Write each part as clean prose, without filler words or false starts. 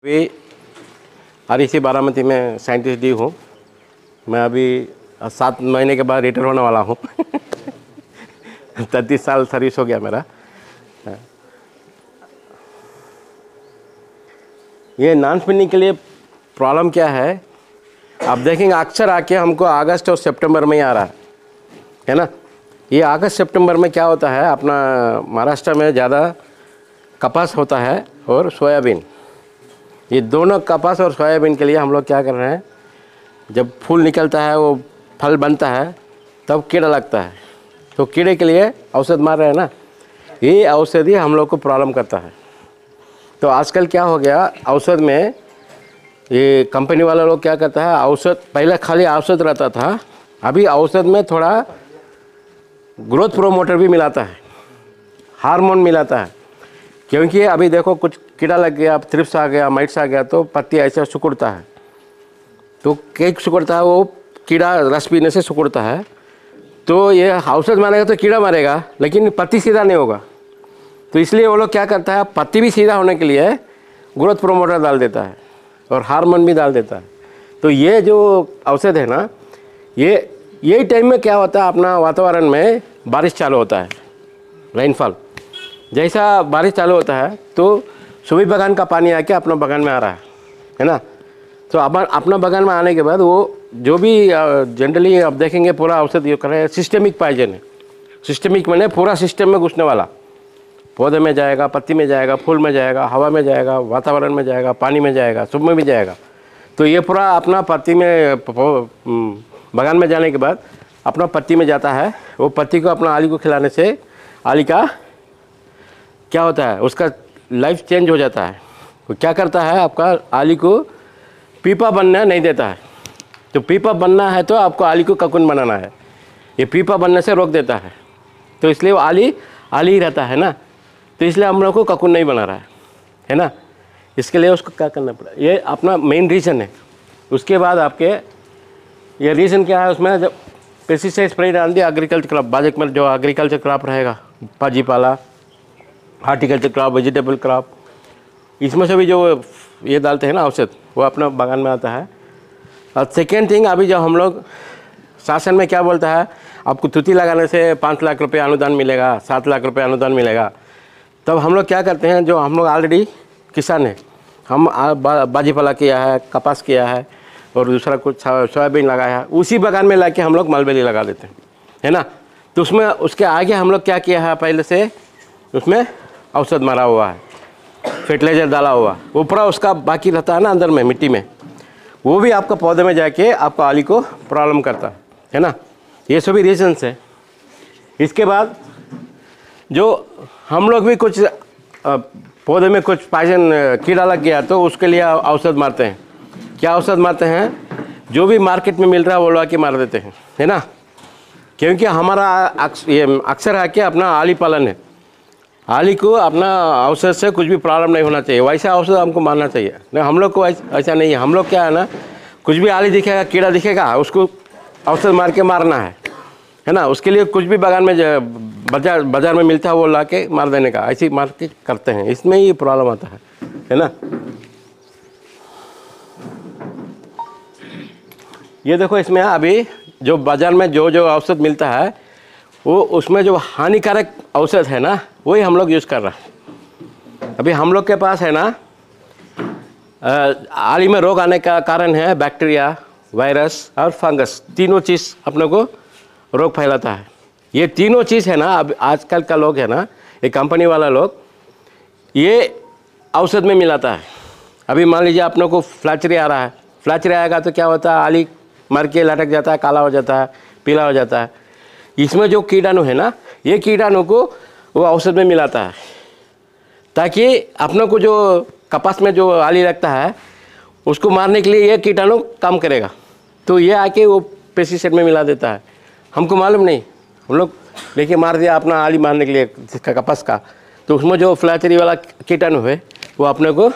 अभी REC बारामती में scientist D हूँ। मैं अभी 7 महीने के बाद रिटायर होने वाला हूँ 33 साल सर्विस हो गया मेरा। ये नॉन स्पिनिंग के लिए प्रॉब्लम क्या है, आप देखेंगे अक्सर आके हमको अगस्त और सितंबर में ही आ रहा है ना। ये अगस्त सितंबर में क्या होता है, अपना महाराष्ट्र में ज़्यादा कपास होता है और सोयाबीन। ये दोनों कपास और सोयाबीन के लिए हम लोग क्या कर रहे हैं, जब फूल निकलता है वो फल बनता है तब कीड़ा लगता है, तो कीड़े के लिए औषध मार रहे हैं ना। ये औषधि हम लोग को प्रॉब्लम करता है। तो आजकल क्या हो गया, औषध में ये कंपनी वाला लोग क्या करता है, औषध पहले खाली औषध रहता था, अभी औषध में थोड़ा ग्रोथ प्रोमोटर भी मिलाता है, हार्मोन मिलाता है। क्योंकि अभी देखो कुछ कीड़ा लग गया, थ्रिप्स आ गया, माइट्स आ गया तो पत्ती ऐसे सिकुड़ता है। तो केक सिकुड़ता है, वो कीड़ा रस पीने से सिकुड़ता है। तो ये औषध मारेगा तो कीड़ा मारेगा, लेकिन पत्ती सीधा नहीं होगा। तो इसलिए वो लोग क्या करता है, पत्ती भी सीधा होने के लिए ग्रोथ प्रोमोटर डाल देता है और हार्मोन भी डाल देता है। तो ये जो औषध है ना, यही टाइम में क्या होता है, अपना वातावरण में बारिश चालू होता है, रेनफॉल। जैसा बारिश चालू होता है तो सभी बगान का पानी आके अपना बगान में आ रहा है ना। तो अपना बगान में आने के बाद वो जो भी जनरली आप देखेंगे पूरा औषध यूज कर रहे हैं, सिस्टमिक पॉइजन है। सिस्टमिक मैंने पूरा सिस्टम में घुसने वाला, पौधे में जाएगा, पत्ती में जाएगा, फूल में जाएगा, हवा में जाएगा, वातावरण में जाएगा, पानी में जाएगा, सब में भी जाएगा। तो ये पूरा अपना पत्ती में बगान में जाने के बाद अपना पत्ती में जाता है। वो पत्ती को अपना आली को खिलाने से आली का क्या होता है, उसका लाइफ चेंज हो जाता है। वो क्या करता है, आपका आली को पीपा बनना नहीं देता है। तो पीपा बनना है तो आपको आली को ककुन बनाना है, ये पीपा बनने से रोक देता है। तो इसलिए वो आली ही रहता है ना। तो इसलिए हम लोग को ककुन नहीं बना रहा है ना। इसके लिए उसको क्या करना पड़ा, ये अपना मेन रीज़न है। उसके बाद आपके ये रीज़न क्या है, उसमें जब पेस्टिसाइड स्प्रे डाल दिया, एग्रीकल्चर क्रॉप बाजक में जो एग्रीकल्चर क्रॉप रहेगा, भाजी पाला, हार्टिकल्चर क्रॉप, वेजिटेबल क्रॉप, इसमें से भी जो ये डालते हैं ना औषध, वो अपना बागान में आता है। और सेकेंड थिंग, अभी जो हम लोग शासन में क्या बोलता है, आपको तुती लगाने से 5 लाख रुपये अनुदान मिलेगा, 7 लाख रुपये अनुदान मिलेगा। तब हम लोग क्या करते हैं, जो हम लोग ऑलरेडी किसान हैं, हम बाजी पाला किया है, कपास किया है और दूसरा कुछ सोयाबीन लगाया है, उसी बागान में लाके हम लोग मलबेरी लगा देते हैं, है ना। तो उसमें उसके आगे हम लोग क्या किया है, पहले से उसमें औषध मारा हुआ है, फर्टिलाइज़र डाला हुआ, ऊपर उसका बाकी रहता है ना अंदर में मिट्टी में, वो भी आपका पौधे में जाके आपको आली को प्रॉब्लम करता है ना। ये सभी रीजन्स है। इसके बाद जो हम लोग भी कुछ पौधे में कुछ पॉइजन कीड़ा लग गया तो उसके लिए औषध मारते हैं। क्या औषध मारते हैं, जो भी मार्केट में मिल रहा है वो ला के मार देते हैं, है ना। क्योंकि हमारा अक्सर है कि अपना आली पालन है, आली को अपना औषध से कुछ भी प्रॉब्लम नहीं होना चाहिए, वैसा औषध हमको मारना चाहिए। नहीं, हम लोग को ऐसा नहीं है। हम लोग क्या है ना, कुछ भी आली दिखेगा, कीड़ा दिखेगा, उसको औषध मार के मारना है ना। उसके लिए कुछ भी बागान में बाजार में मिलता है वो ला के मार देने का, ऐसी मार के करते हैं। इसमें ही प्रॉब्लम आता है ना। ये देखो, इसमें अभी जो बाजार में जो औषध मिलता है वो उसमें जो हानिकारक औषध है ना, वही हम लोग यूज़ कर रहे हैं। अभी हम लोग के पास है ना, आली में रोग आने का कारण है बैक्टीरिया, वायरस और फंगस। तीनों चीज़ अपने को रोग फैलाता है। ये तीनों चीज़ है ना, अब आजकल का लोग है ना, ये कंपनी वाला लोग ये औषध में मिलाता है। अभी मान लीजिए अपने को फ्लैचरी आ रहा है, फ्लैचरी आएगा तो क्या होता है, आली मर के लटक जाता है, काला हो जाता है, पीला हो जाता है। इसमें जो कीटाणु है ना, ये कीटाणु को वो औषध में मिलाता है, ताकि अपने को जो कपास में जो आली लगता है उसको मारने के लिए ये कीटाणु काम करेगा। तो ये आके वो पेस्टिसाइड में मिला देता है। हमको मालूम नहीं, हम लोग लेके मार दिया अपना आली मारने के लिए कपास का। तो उसमें जो फ्लैचरी वाला कीटाणु है वो अपने को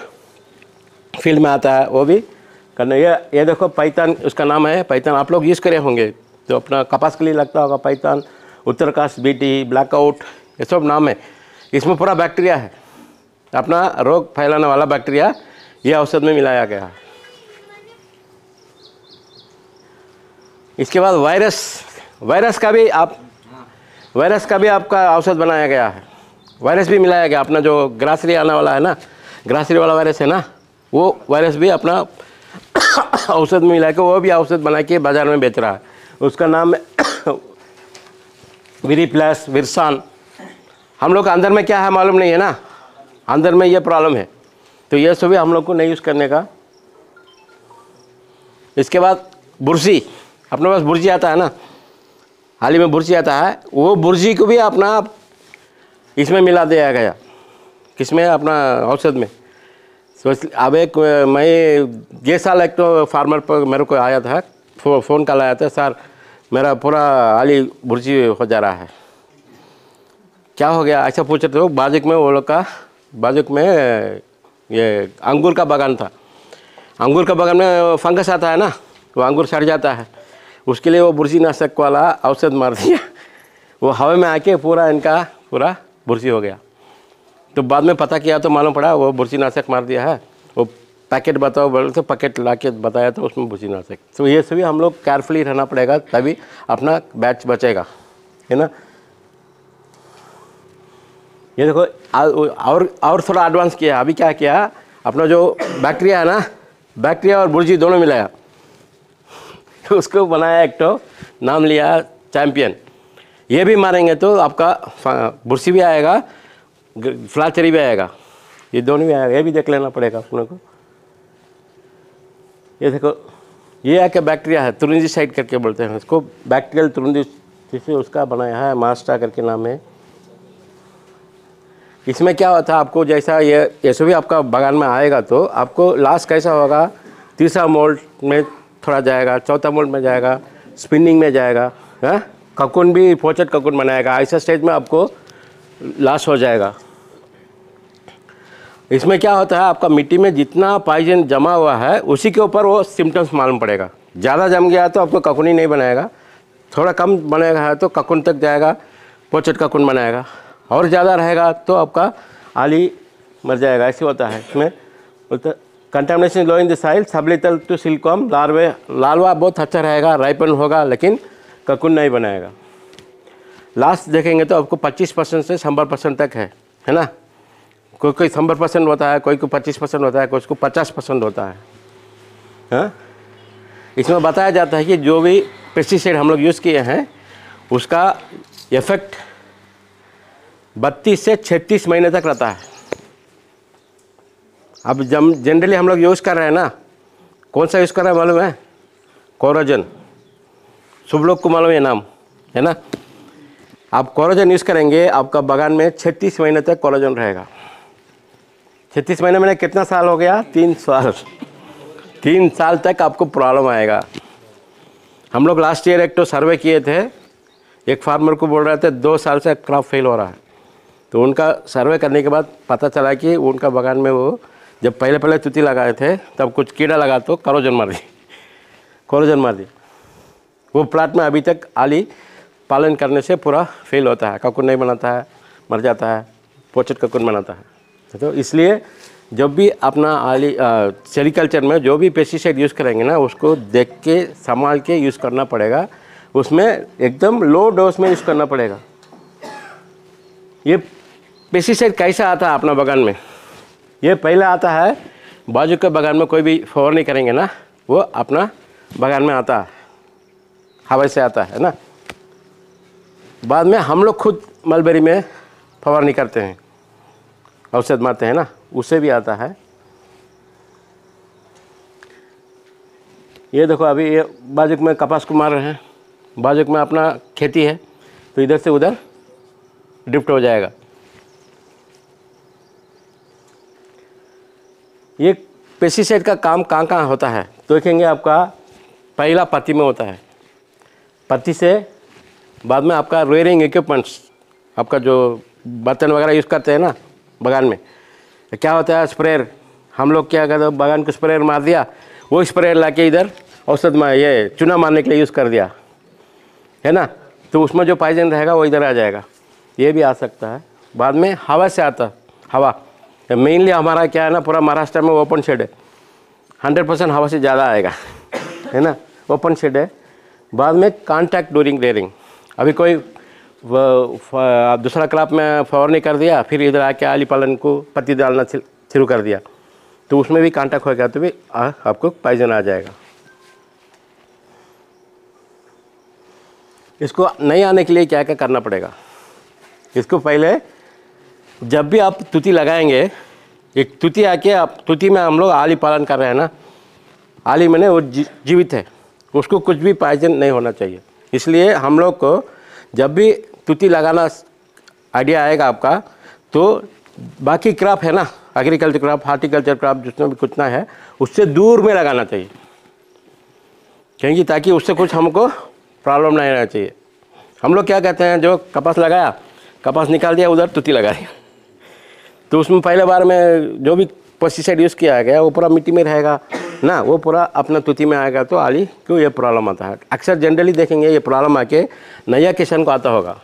फील्ड में आता है, वो भी करना। ये देखो पैतान, उसका नाम है पैतान, आप लोग यूज़ करे होंगे तो अपना कपास के लिए लगता होगा पैतान, उत्तरकाश बीटी, ब्लैकआउट, ये सब नाम है। इसमें पूरा बैक्टीरिया है, अपना रोग फैलाने वाला बैक्टीरिया ये औषध में मिलाया गया है। इसके बाद वायरस का भी आपका औषध बनाया गया है। वायरस भी मिलाया गया, अपना जो ग्रासरी आने वाला है ना, ग्रासरी वाला वायरस है ना, वो वायरस भी अपना औषध में मिला के वो भी औषध बना के बाज़ार में बेच रहा है। उसका नाम है विरी प्लस, विरसान। हम लोग अंदर में क्या है मालूम नहीं है ना, अंदर में ये प्रॉब्लम है, तो ये सभी हम लोग को नहीं यूज़ करने का। इसके बाद बुर्जी, अपने पास बुर्जी आता है ना, हाल ही में बुर्जी आता है, वो बुर्जी को भी अपना इसमें मिला दिया गया, किसमें, अपना औषध में। तो अब मैं ये साल एक तो फार्मर पर मेरे को आया था, फ़ोन कॉल आया था, सर मेरा पूरा आली बुर्जी हो जा रहा है। क्या हो गया ऐसा पूछ रहे थे। बाजुक में वो लोग का, बाजुक में ये अंगूर का बागान था। अंगूर का बागान में फंगस आता है ना, वो अंगूर सड़ जाता है, उसके लिए वो बुर्जी नाशक वाला औषध मार दिया। वो हवा में आके पूरा इनका पूरा बुर्जी हो गया। तो बाद में पता किया तो मालूम पड़ा वो बुर्जी नाशक मार दिया है। वो पैकेट बताओ बोले तो पैकेट ला के बताया तो उसमें बुर्जी नाशक। तो ये सभी हम लोग केयरफुली रहना पड़ेगा, तभी अपना बैच बचेगा, है ना। ये देखो और थोड़ा एडवांस किया। अभी क्या किया, अपना जो बैक्टीरिया है ना, बैक्टीरिया और बुर्जी दोनों मिलाया, उसको बनाया एक तो नाम लिया चैम्पियन। ये भी मारेंगे तो आपका बुर्सी भी आएगा, फ्लाचेरी भी आएगा, ये दोनों भी आएगा। ये भी देख लेना पड़ेगा अपने को। ये देखो, ये आके बैक्टीरिया है, तुरुंजीसाइड करके बोलते हैं उसको, बैक्टीरियल तुरुंजी, जिससे उसका बनाया है, मास्टा करके नाम है। इसमें क्या होता है आपको, जैसा ये सभी आपका बागान में आएगा तो आपको लास्ट कैसा होगा, तीसरा मोल्ड में थोड़ा जाएगा, चौथा मोल्ड में जाएगा, स्पिनिंग में जाएगा, है ककुन भी पोचट ककुन बनाएगा। ऐसा स्टेज में आपको लास्ट हो जाएगा। इसमें क्या होता है, आपका मिट्टी में जितना पॉइजन जमा हुआ है उसी के ऊपर वो सिम्टम्स मालूम पड़ेगा। ज़्यादा जम गया तो आपको ककुन ही नहीं बनाएगा, थोड़ा कम बनेगा है तो ककुन तक जाएगा, पोचट ककुन बनाएगा, और ज़्यादा रहेगा तो आपका आली मर जाएगा। ऐसे होता है इसमें। Contamination low in the soil, सबलिटल टू सिल्कॉम, लार्वा बहुत अच्छा रहेगा, राइपन होगा, लेकिन ककुन नहीं बनाएगा। लास्ट देखेंगे तो आपको 25% से 100% तक है ना। कोई 100% होता है, कोई को 25% होता है, कोई को 50% होता है। हाँ, इसमें बताया जाता है कि जो भी पेस्टिसाइड हम लोग यूज़ किए हैं उसका इफेक्ट 32 से 36 महीने तक रहता है। अब जब जनरली हम लोग यूज़ कर रहे हैं ना, कौन सा यूज़ कर रहे हैं मालूम है, कोरोजन। सब लोग को मालूम है नाम, है ना। आप कोरोजन यूज़ करेंगे, आपका बागान में 36 महीने तक कोरोजन रहेगा। 36 महीने में कितना साल हो गया, 3 साल। 3 साल तक आपको प्रॉब्लम आएगा। हम लोग लास्ट ईयर एक तो सर्वे किए थे, एक फार्मर को बोल रहे थे 2 साल से क्रॉप फेल हो रहा है। तो उनका सर्वे करने के बाद पता चला कि उनका बागान में वो जब पहले तुती लगाए थे तब कुछ कीड़ा लगा तो कोरोजन मार दी। वो प्लाट में अभी तक आली पालन करने से पूरा फेल होता है, ककुन नहीं बनाता है, मर जाता है, पोचट ककुन बनाता है। तो इसलिए जब भी अपना आली सेरिकल्चर में जो भी पेस्टिसाइड यूज़ करेंगे ना, उसको देख के संभाल के यूज़ करना पड़ेगा। उसमें एकदम लो डोज में यूज़ करना पड़ेगा। ये पेस्टिसाइड कैसा आता है अपना बागान में, ये पहले आता है बाजू के बागान में कोई भी फवार नहीं करेंगे ना, वो अपना बागान में आता है, हवा से आता है ना। बाद में हम लोग खुद मलबेरी में फवार नहीं करते हैं, औषध मारते हैं ना, उससे भी आता है। ये देखो अभी ये बाजुक में कपास को मार रहे हैं, बाजुक में अपना खेती है तो इधर से उधर ड्रिफ्ट हो जाएगा। ये पेस्टिसाइड का काम कहाँ कहाँ होता है तो देखेंगे, आपका पहला पत्ती में होता है। पत्ती से बाद में आपका रोयरिंग इक्विपमेंट्स, आपका जो बर्तन वगैरह यूज़ करते हैं ना बागान में, क्या होता है स्प्रेयर। हम लोग क्या करते हैं, बागान को स्प्रेयर मार दिया, वो स्प्रेयर लाके इधर औषध में ये चूना मारने के लिए यूज़ कर दिया, है ना। तो उसमें जो पॉइजन रहेगा वो इधर आ जाएगा। ये भी आ सकता है। बाद में हवा से आता, हवा मेनली हमारा क्या है ना, पूरा महाराष्ट्र में ओपन शेड है, 100% हवा से ज़्यादा आएगा, है ना, ओपन शेड है। बाद में कॉन्टैक्ट ड्यूरिंग रेयरिंग, अभी कोई दूसरा क्रॉप में फवारनी कर दिया, फिर इधर आके आली पालन को पत्ती डालना शुरू कर दिया, तो उसमें भी कॉन्टैक्ट हो गया तो भी आपको पॉइजन आ जाएगा। इसको नहीं आने के लिए क्या क्या करना पड़ेगा? इसको पहले जब भी आप तुती लगाएंगे, एक तुती आके आप तुती में हम लोग आली पालन कर रहे हैं ना, आली मैंने वो जीवित है, उसको कुछ भी पॉइजन नहीं होना चाहिए। इसलिए हम लोग को जब भी तुती लगाना आइडिया आएगा आपका, तो बाकी क्रॉप है ना, एग्रीकल्चर क्रॉप, हार्टिकल्चर क्रॉप, जिसमें भी कुछ ना है, उससे दूर में लगाना चाहिए, क्योंकि ताकि उससे कुछ हमको प्रॉब्लम नहीं रहना चाहिए। हम लोग क्या कहते हैं, जो कपास लगाया, कपास निकाल दिया, उधर तुती लगा दिया, तो उसमें पहले बार में जो भी पेस्टिसाइड यूज़ किया गया वो पूरा मिट्टी में रहेगा ना, वो पूरा अपना तुती में आएगा, तो आली क्यों ये प्रॉब्लम आता है। अक्सर जनरली देखेंगे ये प्रॉब्लम आके नया किसान को आता होगा,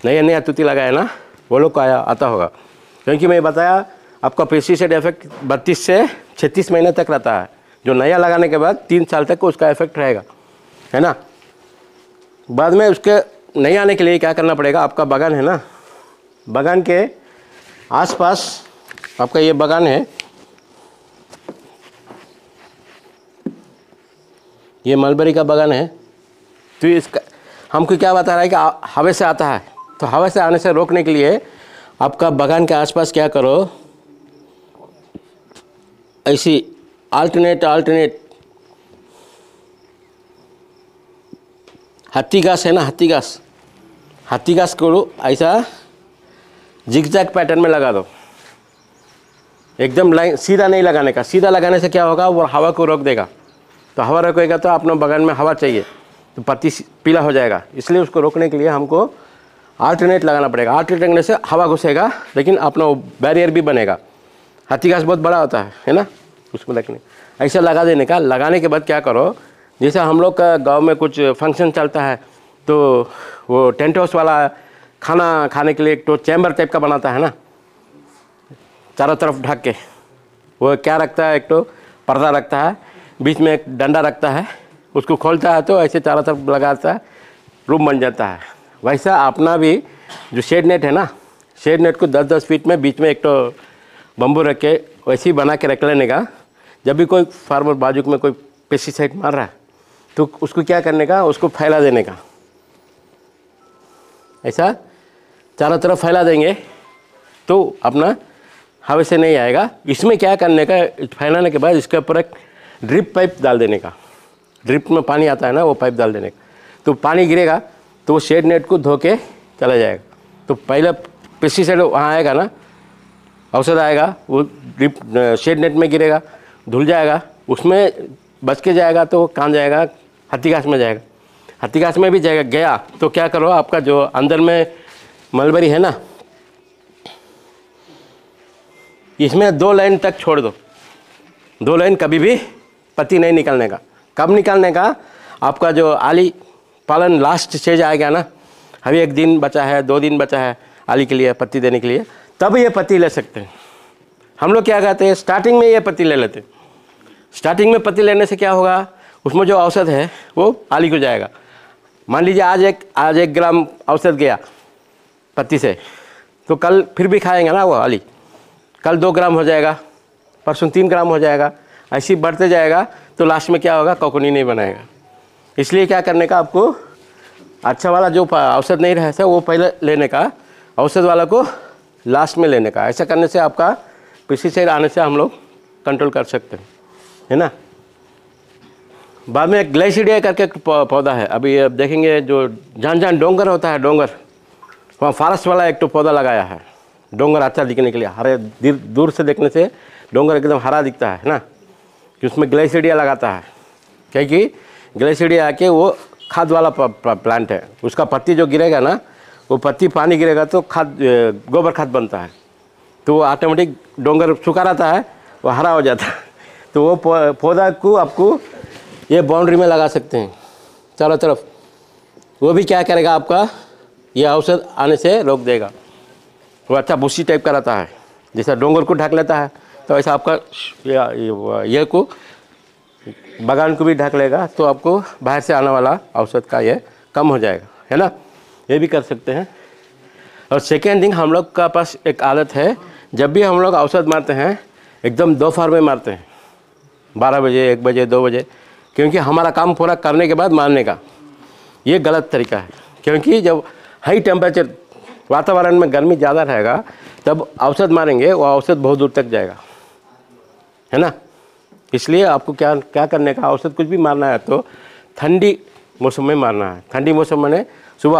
नया तुती लगाया ना, वो लोग को आता होगा, क्योंकि मैं बताया आपका पेस्टिसाइड इफेक्ट 32 से 36 महीने तक रहता है, जो नया लगाने के बाद 3 साल तक उसका इफेक्ट रहेगा, है ना। बाद में उसके नहीं आने के लिए क्या करना पड़ेगा, आपका बागान है ना, बागान के आसपास आपका ये बागान है, ये मलबरी का बागान है, तो इसका हमको क्या बता रहा है कि हवा से आता है, तो हवा से आने से रोकने के लिए आपका बागान के आसपास क्या करो, ऐसी अल्टरनेट हत्ती घास है ना, हत्ती घास को ऐसा जिगजैग पैटर्न में लगा दो, एकदम लाइन सीधा नहीं लगाने का। सीधा लगाने से क्या होगा, वो हवा को रोक देगा, तो हवा रोकेगा तो अपने बगान में हवा चाहिए, तो पत्ती पीला हो जाएगा। इसलिए उसको रोकने के लिए हमको अल्टरनेट लगाना पड़ेगा। अल्टरनेट लगने से हवा घुसेगा, लेकिन अपना बैरियर भी बनेगा। हाथी घास बहुत बड़ा होता है ना, उसमें लगने ऐसा लगा देने का। लगाने के बाद क्या करो, जैसे हम लोग का गांव में कुछ फंक्शन चलता है, तो वो टेंट हाउस वाला खाना खाने के लिए एक तो चैम्बर टाइप का बनाता है ना, चारों तरफ ढक के, वो क्या रखता है, एक तो पर्दा रखता है, बीच में एक डंडा रखता है, उसको खोलता है तो ऐसे चारों तरफ लगाता है, रूम बन जाता है। वैसा अपना भी जो शेड नेट है ना, शेड नेट को 10-10 फीट में बीच में एक तो बम्बू रख के वैसे ही बना के रख लेने का। जब भी कोई फार्मर बाजू में कोई पेस्टिसाइड मार रहा है, तो उसको क्या करने का, उसको फैला देने का, ऐसा चारों तरफ फैला देंगे तो अपना हवा से नहीं आएगा। इसमें क्या करने का, फैलाने के बाद इसके ऊपर एक ड्रिप पाइप डाल देने का। ड्रिप में पानी आता है ना, वो पाइप डाल देने का, तो पानी गिरेगा तो वो शेड नेट को धो के चला जाएगा। तो पहले पेस्टिसाइड वहाँ आएगा ना, औषध आएगा, वो ड्रिप शेड नेट में गिरेगा, धुल जाएगा, उसमें बच के जाएगा, तो वो कहाँ जाएगा, हत्ती घास में जाएगा। हत्ती घास में भी जाएगा, गया तो क्या करो, आपका जो अंदर में मलबरी है ना, इसमें 2 लाइन तक छोड़ दो। 2 लाइन कभी भी पत्ती नहीं निकलने का। कब निकालने का, आपका जो आली पालन लास्ट स्टेज आ गया ना, अभी 1 दिन बचा है, 2 दिन बचा है आली के लिए, पत्ती देने के लिए, तब ये पत्ती ले सकते हैं। हम लोग क्या कहते हैं, स्टार्टिंग में ये पत्ती ले लेते हैं। स्टार्टिंग में पत्ती लेने से क्या होगा, उसमें जो औषध है वो आली को जाएगा। मान लीजिए आज एक ग्राम औषध गया पत्ती से, तो कल फिर भी खाएंगे ना वो आली, कल 2 ग्राम हो जाएगा, परसों 3 ग्राम हो जाएगा, ऐसे ही बढ़ते जाएगा, तो लास्ट में क्या होगा, कोकोनी नहीं बनाएगा। इसलिए क्या करने का, आपको अच्छा वाला जो औषध नहीं रहता वो पहले लेने का, औषध वाला को लास्ट में लेने का। ऐसा करने से आपका पेस्टिसाइड आने से हम लोग कंट्रोल कर सकते हैं, है ना। बाद में ग्लाइसिडिया करके पौधा है, अभी अब देखेंगे, जो जहाँ डोंगर होता है, डोंगर वहाँ फॉरेस्ट वाला एक तो पौधा लगाया है, डोंगर अच्छा दिखने के लिए। हरे दूर से देखने से डोंगर एकदम हरा दिखता है ना, कि उसमें ग्लाइसिडिया लगाता है, क्योंकि ग्लाइसिडिया आके वो खाद वाला प्लांट है। उसका पत्ती जो गिरेगा ना, वो पत्ती पानी गिरेगा तो खाद, गोबर खाद बनता है, तो वो ऑटोमेटिक डोंगर सूखा रहता है, वो हरा हो जाता है। तो वो पौधा को आपको ये बाउंड्री में लगा सकते हैं चारों तरफ। वो भी क्या करेगा, आपका ये औषध आने से रोक देगा। वो अच्छा बुशी टाइप का रहता है, जैसा डोंगर को ढक लेता है तो ऐसा आपका ये को बागान को भी ढक लेगा, तो आपको बाहर से आने वाला औसत का ये कम हो जाएगा, है ना। ये भी कर सकते हैं। और सेकेंड थिंग, हम लोग का पास एक आदत है, जब भी हम लोग औसत मारते हैं एकदम दोपहर में मारते हैं, 12 बजे, 1 बजे, 2 बजे, क्योंकि हमारा काम पूरा करने के बाद मारने का ये गलत तरीका है। क्योंकि जब हाई टेम्परेचर वातावरण में गर्मी ज़्यादा रहेगा तब औसत मारेंगे, वो औसत बहुत दूर तक जाएगा, है ना। इसलिए आपको क्या क्या करने का, औसत कुछ भी मारना है तो ठंडी मौसम में मारना है। ठंडी मौसम मैंने सुबह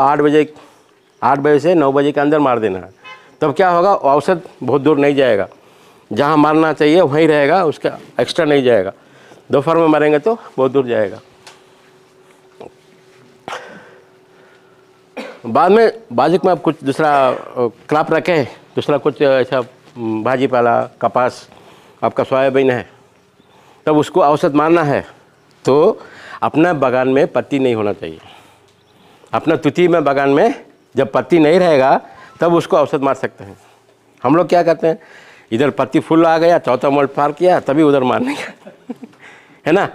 8 बजे से 9 बजे के अंदर मार देना है। तब क्या होगा, औसत बहुत दूर नहीं जाएगा, जहाँ मारना चाहिए वहीं रहेगा, उसका एक्स्ट्रा नहीं जाएगा। दोपहर में मारेंगे तो बहुत दूर जाएगा। बाद में बाजुक में आप कुछ दूसरा क्रॉप रखें, दूसरा कुछ ऐसा भाजी पाला, कपास, आपका सोयाबीन है, तब उसको औसत मारना है तो अपना बागान में पत्ती नहीं होना चाहिए। अपना तुती में बागान में जब पत्ती नहीं रहेगा तब उसको औसत मार सकते हैं। हम लोग क्या करते हैं, इधर पत्ती फुल आ गया, चौथा मोल्ड पार किया, तभी उधर मारने का है ना।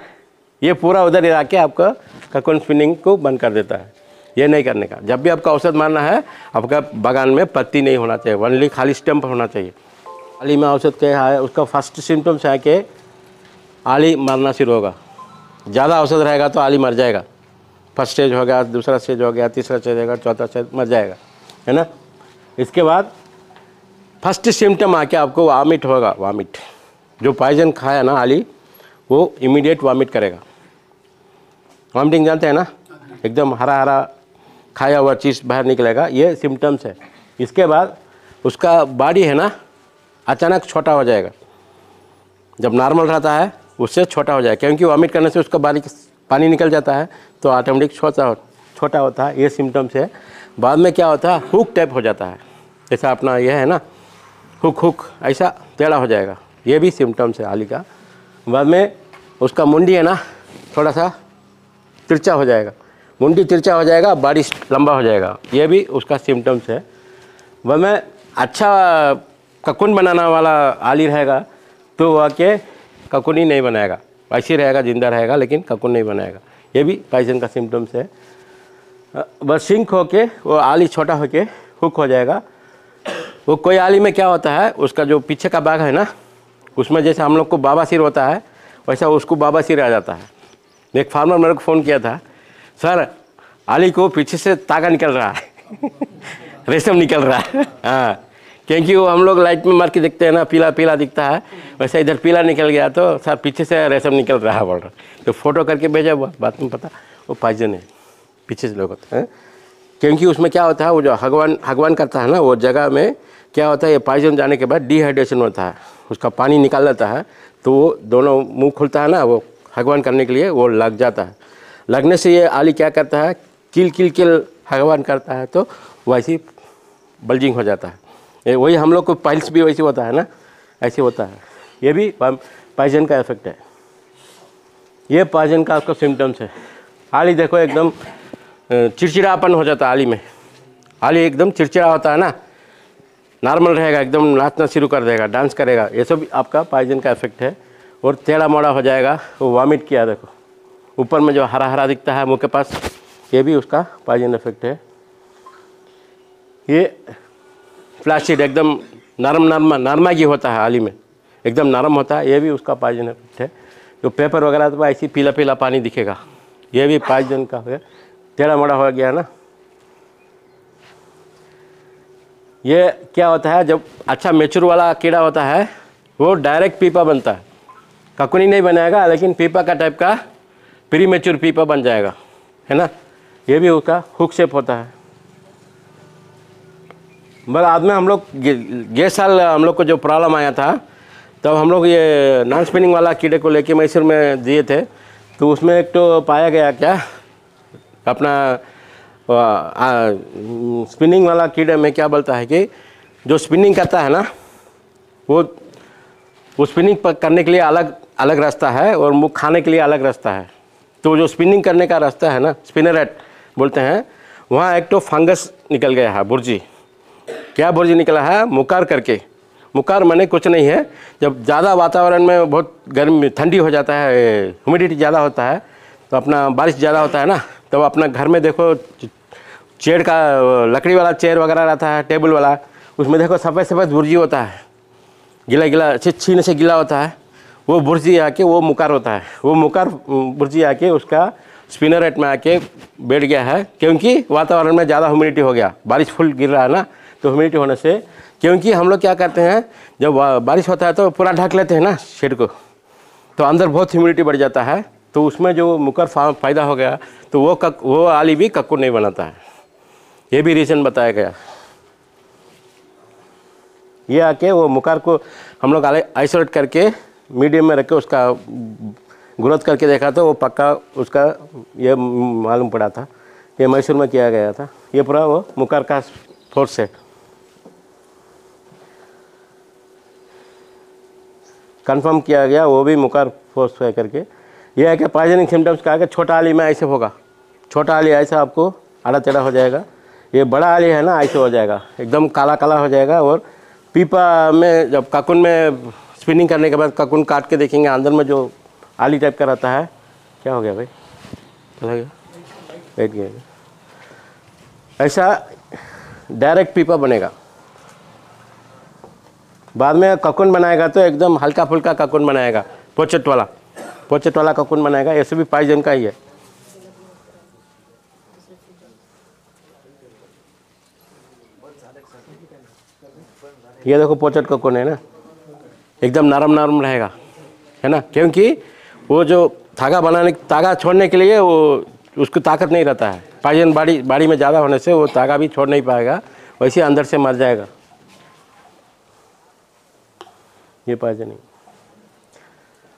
ये पूरा उधर आके आपका ककून स्पिनिंग को बंद कर देता है। ये नहीं करने का। जब भी आपका औसत मारना है, आपका बागान में पत्ती नहीं होना चाहिए, ओनली खाली स्टम्प होना चाहिए। आली में औसत क्या है, उसका फर्स्ट सिम्टम्स है कि आली मरना शुरू होगा। ज़्यादा औसत रहेगा तो आली मर जाएगा। फर्स्ट स्टेज हो गया, दूसरा स्टेज हो गया, तीसरा स्टेज हो गया, चौथा स्टेज मर जाएगा, है ना। इसके बाद फर्स्ट सिम्टम आके आपको वामिट होगा। वामिट, जो पॉइजन खाया ना आली, वो इमीडिएट वामिट करेगा। वॉमिटिंग जानते हैं ना, एकदम हरा हरा खाया हुआ चीज़ बाहर निकलेगा, ये सिम्टम्स है। इसके बाद उसका बॉडी है ना अचानक छोटा हो जाएगा। जब नॉर्मल रहता है उससे छोटा हो जाएगा, क्योंकि वॉमिट करने से उसका बॉडी पानी निकल जाता है तो ऑटोमेटिक छोटा होता है। ये सिम्टम्स है। बाद में क्या होता है, हुक टाइप हो जाता है, जैसा अपना यह है ना हुक ऐसा टेढ़ा हो जाएगा। ये भी सिम्टम्स है आली का। बाद में उसका मुंडी है ना थोड़ा सा तिरछा हो जाएगा, मुंडी तिरछा हो जाएगा, बॉडी लंबा हो जाएगा, ये भी उसका सिम्टम्स है। वह में अच्छा ककुन बनाना वाला आली रहेगा तो वह के ककुन ही नहीं बनाएगा, ऐसे रहेगा, जिंदा रहेगा लेकिन ककुन नहीं बनाएगा। ये भी पॉइजन का सिम्टम्स है। बस सिंक होके वो आली छोटा होके हुक हो जाएगा। वो कोई आली में क्या होता है, उसका जो पीछे का भाग है ना, उसमें जैसे हम लोग को बाबासीर होता है वैसा उसको बाबासीर आ जाता है। एक फार्मर मेरे को फ़ोन किया था, सर आली को पीछे से तागा निकल रहा है रेशम निकल रहा है। हाँ, क्योंकि वो हम लोग लाइट में मार के देखते हैं ना, पीला पीला दिखता है, वैसे इधर पीला निकल गया तो सर पीछे से रेशम निकल रहा है बोल रहा। तो फोटो करके भेजा हुआ, बात में पता वो पॉइजन है, पीछे से लोग होते हैं। क्योंकि उसमें क्या होता है, वो जो हगवान करता है ना, वो जगह में क्या होता है, ये पॉइजन जाने के बाद डिहाइड्रेशन होता है, उसका पानी निकाल लेता है, तो वो दोनों मुँह खुलता है ना, वो हगवान करने के लिए वो लग जाता है। लगने से ये आली क्या करता है, किल हगवान करता है, तो वैसी बल्जिंग हो जाता है। वही हम लोग को पाइल्स भी वैसे होता है ना, ऐसे होता है। ये भी पॉइजन का इफेक्ट है। ये पॉइजन का आपका सिम्टम्स है। आली देखो एकदम चिड़चिड़ापन हो जाता है आली में। आली एकदम चिड़चिड़ा होता है ना, नॉर्मल रहेगा, एकदम नाचना शुरू कर देगा, डांस करेगा, ये सब आपका पॉइजन का इफेक्ट है। और टेढ़ा मोड़ा हो जाएगा, वो वॉमिट किया देखो, ऊपर में जो हरा हरा दिखता है मुँह के पास, ये भी उसका पॉइजन इफेक्ट है। ये फ्लैशिड एकदम नरमा की होता है, आली में एकदम नरम होता है, ये भी उसका पॉइजन इफेक्ट है। जो पेपर वगैरह तो ऐसी पीला पीला पानी दिखेगा, ये भी पॉइजन का है। टेढ़ा मोड़ा हो गया ना, ये क्या होता है, जब अच्छा मेचूर वाला कीड़ा होता है वो डायरेक्ट पीपा बनता है, ककुनी नहीं बनाएगा, लेकिन पीपा का टाइप का प्री मेचूर पीपा बन जाएगा, है ना। ये भी उसका हुक शेप होता है। मगर बाद में हम लोग ये साल हम लोग को जो प्रॉब्लम आया था, तब हम लोग ये नॉन स्पिनिंग वाला कीड़े को लेके मैसूर में दिए थे, तो उसमें एक तो पाया गया क्या, अपना स्पिनिंग वाला कीड़े में क्या बोलता है कि जो स्पिनिंग करता है ना, वो स्पिनिंग करने के लिए अलग रास्ता है और मुँह खाने के लिए अलग रास्ता है। तो जो स्पिनिंग करने का रास्ता है ना, स्पिनरेट बोलते हैं, वहाँ एक तो फंगस निकल गया है, बुर्जी। क्या बुर्जी निकला है, मुकार करके मुकार माने कुछ नहीं है, जब ज़्यादा वातावरण में बहुत गर्मी ठंडी हो जाता है, ह्यूमिडिटी ज़्यादा होता है, तो अपना बारिश ज़्यादा होता है ना, तो अपना घर में देखो चेयर का लकड़ी वाला चेयर वगैरह रहता है, टेबल वाला, उसमें देखो सफ़ेद सफ़ेद बुर्जी होता है, गीला गीला छीने से गीला होता है, वो बुर्जी आके वो मुकार होता है। वो मुकार बुर्जी आके उसका स्पिनरेट में आके बैठ गया है, क्योंकि वातावरण में ज़्यादा ह्यूमिडिटी हो गया, बारिश फुल गिर रहा है ना, तो ह्यूमिडिटी होने से, क्योंकि हम लोग क्या करते हैं जब बारिश होता है तो पूरा ढक लेते हैं ना शेड को, तो अंदर बहुत ह्यूमिडिटी बढ़ जाता है, तो उसमें जो मुकर पैदा हो गया तो वो आली भी कक्कुन नहीं बनाता है। ये भी रीज़न बताया गया। ये आके वो मुकार को हम लोग आइसोलेट करके मीडियम में रख के उसका ग्रोथ करके देखा तो वो पक्का उसका ये मालूम पड़ा था। ये मैसूर में किया गया था। ये पूरा वो मुकार का फोर्स है, कंफर्म किया गया, वो भी मुकार फोर्स है करके। ये है कि पॉइजनिंग सिम्टम्स का है कि छोटा आली में ऐसे होगा, छोटा आली ऐसा आपको आड़ा टेढ़ा हो जाएगा। ये बड़ा आली है ना, ऐसे हो जाएगा, एकदम काला काला हो जाएगा। और पीपा में जब काकुन में स्पिनिंग करने के बाद काकुन काट के देखेंगे, अंदर में जो आली टाइप का रहता है, क्या हो गया भाई, चला गया, बैठ गया, ऐसा डायरेक्ट पीपा बनेगा। बाद में ककुन बनाएगा तो एकदम हल्का फुल्का ककुन बनाएगा, पोचेट वाला ककुन बनाएगा। ऐसे भी पॉइजन का ही है। ये देखो पोचेट ककुन है ना, एकदम नरम नरम रहेगा, है ना, क्योंकि वो जो धागा छोड़ने के लिए वो उसको ताकत नहीं रहता है। पॉइजन बाड़ी में ज़्यादा होने से वो धागा भी छोड़ नहीं पाएगा, वैसे अंदर से मर जाएगा। ये पॉइजनिंग।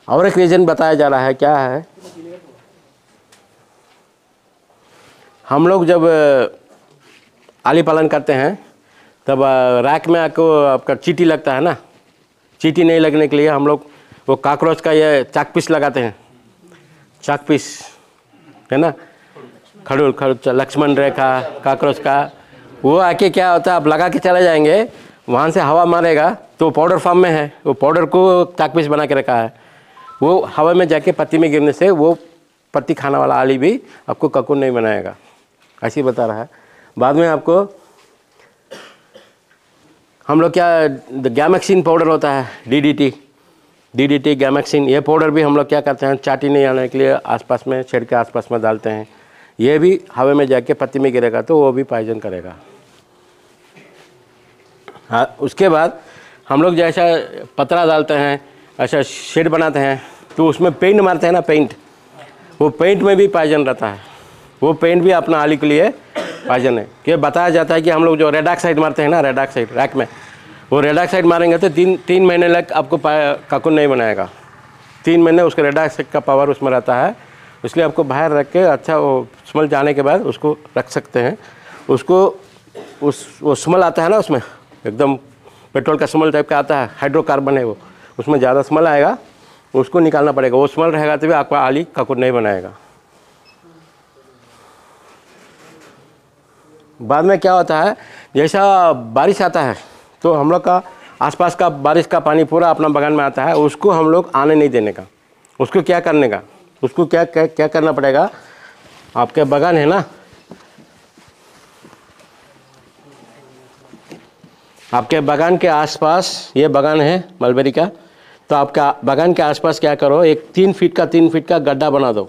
और एक रीज़न बताया जा रहा है, क्या है, हम लोग जब आली पालन करते हैं तब रैक में आपका चींटी लगता है ना, चींटी नहीं लगने के लिए हम लोग वो कॉकरोच का ये चाक पीस लगाते हैं, चाक पीस है ना, खड़ूल लक्ष्मण रेखा कॉकरोच का। वो आके क्या होता है, आप लगा के चले जाएंगे, वहाँ से हवा मारेगा तो पाउडर फॉर्म में है, वो पाउडर को चाक पीस बना के रखा है, वो हवा में जाके पत्ती में गिरने से वो पत्ती खाने वाला आली भी आपको ककुन नहीं बनाएगा, ऐसे ही बता रहा है। बाद में आपको हम लोग क्या गैमेक्सिन पाउडर होता है, डीडीटी गैमेक्सिन, ये पाउडर भी हम लोग क्या करते हैं, चाटी नहीं आने के लिए आसपास में शेड के आसपास में डालते हैं। ये भी हवा में जाके पत्ती में गिरेगा तो वो भी पॉइजन करेगा। हाँ, उसके बाद हम लोग जैसा पतरा डालते हैं, ऐसा शेड बनाते हैं, तो उसमें पेंट मारते हैं ना, पेंट, वो पेंट में भी पॉइजन रहता है। वो पेंट भी अपना आली के लिए पॉइजन है। कि बताया जाता है कि हम लोग जो रेड ऑक्साइड मारते हैं ना, रेड ऑक्साइड रैक में, वो रेड ऑक्साइड मारेंगे तो तीन महीने तक आपको काकुन नहीं बनाएगा। 3 महीने उसका रेड ऑक्साइड का पावर उसमें रहता है, इसलिए आपको बाहर रख के अच्छा वो स्मेल जाने के बाद उसको रख सकते हैं। उसको वो स्मेल आता है ना, उसमें एकदम पेट्रोल का स्मेल टाइप का आता है, हाइड्रोकार्बन है वो, उसमें ज़्यादा स्मेल आएगा, उसको निकालना पड़ेगा। वो स्मेल रहेगा तो भी आपका आली काकुन नहीं बनाएगा। बाद में क्या होता है, जैसा बारिश आता है तो हम लोग का आसपास का बारिश का पानी पूरा अपना बगान में आता है, उसको हम लोग आने नहीं देने का। उसको क्या करने का, उसको क्या करना पड़ेगा, आपके बगान है ना, आपके बगान के आसपास, ये बगान है मलबेरी का, तो आपका बगान के आसपास क्या करो, एक 3 फीट का गड्ढा बना दो,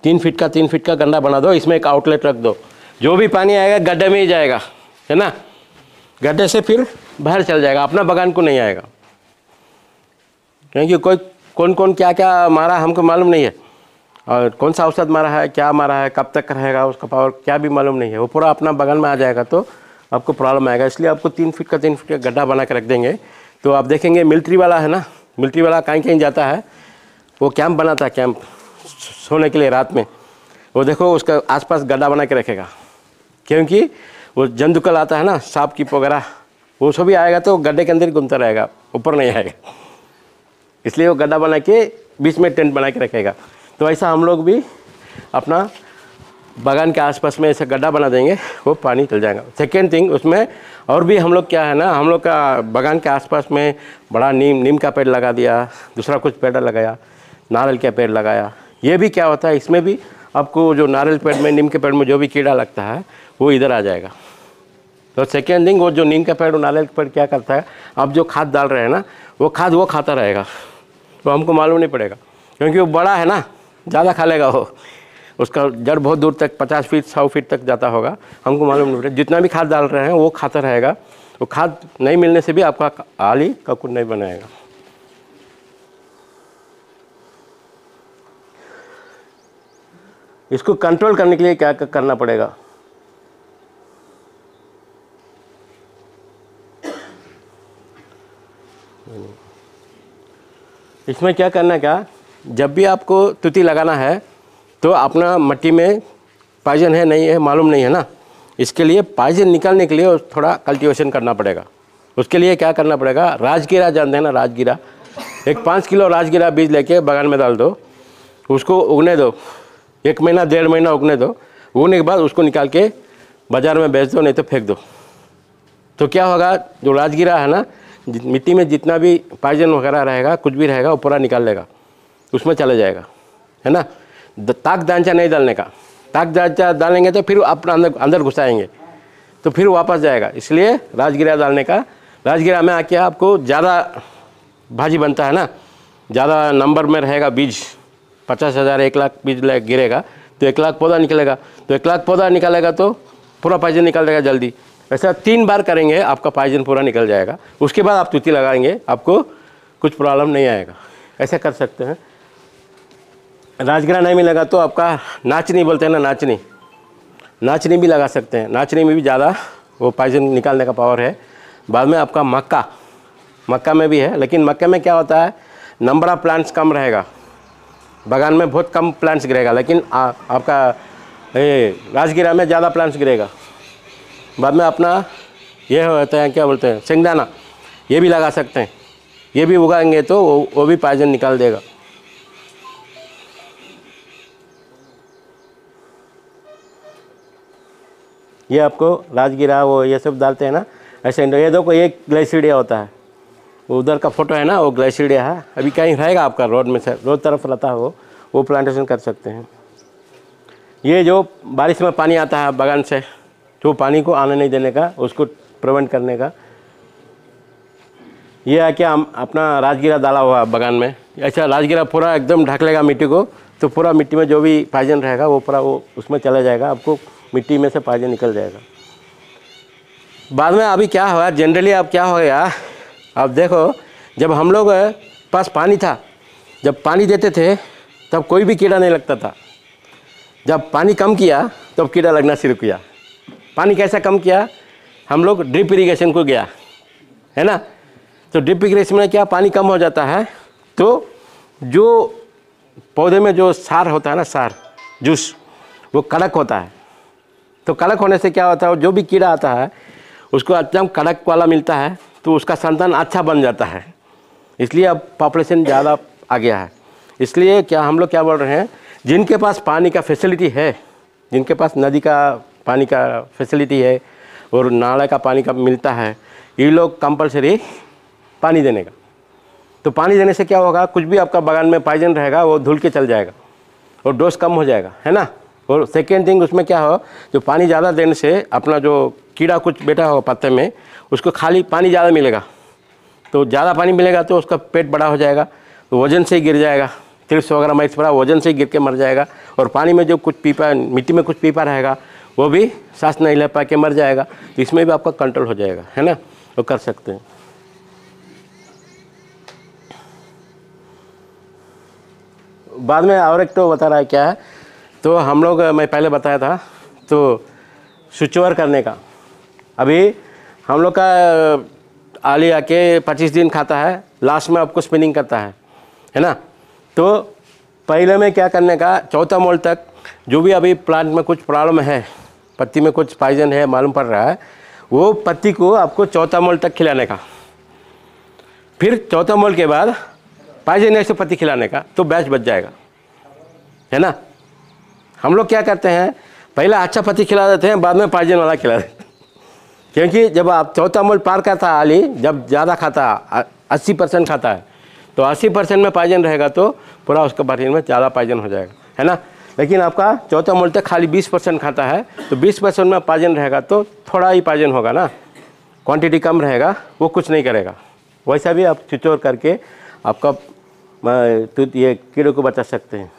3 फीट का गड्ढा बना दो। इसमें एक आउटलेट रख दो, जो भी पानी आएगा गड्ढे में ही जाएगा, है ना, गड्ढे से फिर बाहर चल जाएगा, अपना बगान को नहीं आएगा। क्योंकि कौन क्या क्या मारा हमको मालूम नहीं है, और कौन सा औषध मारा है, क्या मारा है, कब तक रहेगा उसका पावर, क्या भी मालूम नहीं है। वो पूरा अपना बगान में आ जाएगा तो आपको प्रॉब्लम आएगा। इसलिए आपको 3 फीट का गड्ढा बना के रख देंगे। तो आप देखेंगे मिलिट्री वाला है ना, मिलिट्री वाला कहीं जाता है, वो कैंप बनाता है, कैंप सोने के लिए रात में, वो देखो उसका आसपास गड्ढा बना के रखेगा। क्योंकि वो जंतुकल आता है ना, सांप कीप वगैरह, वो सभी आएगा तो गड्ढे के अंदर ही घूमता रहेगा, ऊपर नहीं आएगा। इसलिए वो गड्ढा बना के बीच में टेंट बना के रखेगा। तो ऐसा हम लोग भी अपना बागान के आसपास में ऐसा गड्ढा बना देंगे, वो पानी चल जाएगा। सेकेंड थिंग, उसमें और भी हम लोग क्या है ना, हम लोग का बागान के आसपास में बड़ा नीम का पेड़ लगा दिया, दूसरा कुछ पेड़ लगाया, नारियल का पेड़ लगाया। ये भी क्या होता है, इसमें भी आपको जो नारियल पेड़ में, नीम के पेड़ में जो भी कीड़ा लगता है वो इधर आ जाएगा। तो सेकेंड थिंग, वो जो नीम का पेड़ और नारियल का पेड़ क्या करता है, आप जो खाद डाल रहे हैं ना, वो खाद वो खाता रहेगा, तो हमको मालूम नहीं पड़ेगा, क्योंकि वो बड़ा है ना, ज़्यादा खा लेगा वो, उसका जड़ बहुत दूर तक 50 फीट 100 फीट तक जाता होगा, हमको मालूम नहीं पड़ेगा। जितना भी खाद डाल रहे हैं वो खाता रहेगा। वो खाद नहीं मिलने से भी आपका आली का कुछ नहीं बनाएगा। इसको कंट्रोल करने के लिए क्या करना पड़ेगा, इसमें क्या करना, क्या जब भी आपको तुती लगाना है तो अपना मिट्टी में पाइजन है नहीं है मालूम नहीं है ना, इसके लिए पाइजन निकालने के लिए थोड़ा कल्टीवेशन करना पड़ेगा। उसके लिए क्या करना पड़ेगा, राजगिरा जानते हैं ना, राजगिरा, एक 5 किलो राजगिरा बीज लेके बागान में डाल दो, उसको उगने दो, 1 महीना 1.5 महीना उगने दो। उगने के बाद उसको निकाल के बाज़ार में बेच दो, नहीं तो फेंक दो। तो क्या होगा, जो राजगिरा है ना, मिट्टी में जितना भी पाइजन वगैरह रहेगा, कुछ भी रहेगा, वो पूरा निकाल लेगा, उसमें चले जाएगा, है ना। ताक दांचा नहीं डालने का, ताक दांचा डालेंगे तो फिर अपना अंदर घुसाएंगे, तो फिर वापस जाएगा। इसलिए राजगिरा डालने का, राजगिरा में आके आपको ज़्यादा भाजी बनता है ना, ज़्यादा नंबर में रहेगा बीज, 50,000 1 लाख बीज गिरेगा तो 1 लाख पौधा निकलेगा, तो 1 लाख पौधा निकालेगा तो पूरा पाइजन निकल जाएगा जल्दी। ऐसा 3 बार करेंगे, आपका पाइजन पूरा निकल जाएगा। उसके बाद आप तुती लगाएंगे, आपको कुछ प्रॉब्लम नहीं आएगा। ऐसा कर सकते हैं। राजगिरा नहीं मिलेगा तो आपका नाचनी बोलते हैं ना, नाचनी भी लगा सकते हैं। नाचनी में भी ज़्यादा वो पाइजन निकालने का पावर है। बाद में आपका मक्का में भी है, लेकिन मक्के में क्या होता है, नंबर ऑफ प्लांट्स कम रहेगा, बागान में बहुत कम प्लांट्स गिरेगा, लेकिन आपका राजगिरा में ज़्यादा प्लांट्स गिरेगा। बाद में अपना ये होता है, क्या बोलते हैं, शेंगदाना, ये भी लगा सकते हैं, ये भी उगाएंगे तो वो भी पाइजन निकाल देगा। ये आपको राजगिरा वो ये सब डालते हैं ना, ऐसे ये देखो, एक ग्लाइसीडिया होता है, वो उधर का फोटो है ना, वो ग्लाइसीडिया है। अभी कहीं रहेगा आपका रोड में से, रोड तरफ रहता है वो प्लांटेशन कर सकते हैं। ये जो बारिश में पानी आता है बागान से, तो पानी को आने नहीं देने का, उसको प्रिवेंट करने का। ये है क्या, हम अपना राजगिरा डाला हुआ बागान में, अच्छा राजगिरा पूरा एकदम ढक लेगा मिट्टी को, तो पूरा मिट्टी में जो भी पाइजन रहेगा वो पूरा वो उसमें चला जाएगा, आपको मिट्टी में से पाइजन निकल जाएगा। बाद में अभी क्या हुआ, जनरली अब क्या हो गया, आप देखो, जब हम लोग पास पानी था, जब पानी देते थे तब कोई भी कीड़ा नहीं लगता था। जब पानी कम किया तब कीड़ा लगना शुरू किया। पानी कैसा कम किया, हम लोग ड्रिप इरिगेशन को गया, है ना। तो ड्रिप इरिगेशन में क्या, पानी कम हो जाता है तो जो पौधे में जो सार होता है ना, सार जूस, वो कड़क होता है। तो कड़क होने से क्या होता है, जो भी कीड़ा आता है उसको एकदम कड़क वाला मिलता है, तो उसका संतान अच्छा बन जाता है। इसलिए अब पॉपुलेशन ज़्यादा आ गया है। इसलिए क्या हम लोग क्या बोल रहे हैं, जिनके पास पानी का फैसिलिटी है, जिनके पास नदी का पानी का फैसिलिटी है और नाला का पानी का मिलता है, ये लोग कंपलसरी पानी देने का। तो पानी देने से क्या होगा, कुछ भी आपका बागान में पाइजन रहेगा वो धुल के चल जाएगा और डोज कम हो जाएगा, है ना। और सेकेंड थिंग, उसमें क्या हो, जो पानी ज़्यादा देने से अपना जो कीड़ा कुछ बैठा हो पत्ते में, उसको खाली पानी ज़्यादा मिलेगा, तो ज़्यादा पानी मिलेगा तो उसका पेट बड़ा हो जाएगा, तो वजन से ही गिर जाएगा, 300 ग्राम इस पर वजन से ही गिर के मर जाएगा। और पानी में जो कुछ पीपा, मिट्टी में कुछ पीपा रहेगा, वो भी सांस नहीं ले पा के मर जाएगा। तो इसमें भी आपका कंट्रोल हो जाएगा, है ना, वो कर सकते हैं। बाद में और एक तो बता रहा है क्या है, तो हम लोग, मैं पहले बताया था, तो स्विच ओवर करने का। अभी हम लोग का आली आके 25 दिन खाता है, लास्ट में आपको स्पिनिंग करता है ना। तो पहले में क्या करने का, चौथा मोल तक जो भी अभी प्लांट में कुछ प्रॉब्लम है, पत्ती में कुछ पाइजन है मालूम पड़ रहा है, वो पत्ती को आपको चौथा मोल तक खिलाने का। फिर चौथा मोल के बाद पाइजन ऐसे पत्ती खिलाने का, तो बैच बच जाएगा, है ना। हम लोग क्या करते हैं, पहले अच्छा पत्ती खिला देते हैं, बाद में पाइजन वाला खिला देते हैं। क्योंकि जब आप चौथा मोल पार करता है आली, जब ज़्यादा खाता है 80% खाता है, तो 80% में पाइजन रहेगा तो पूरा उसका बर्तन में ज़्यादा पाइजन हो जाएगा, है ना। लेकिन आपका चौथा मोल तक खाली 20% खाता है, तो 20% में पाइजन रहेगा तो थोड़ा ही पाइजन होगा ना, क्वांटिटी कम रहेगा, वो कुछ नहीं करेगा। वैसा भी आप छिचोर करके आपका ये कीड़े को बचा सकते हैं।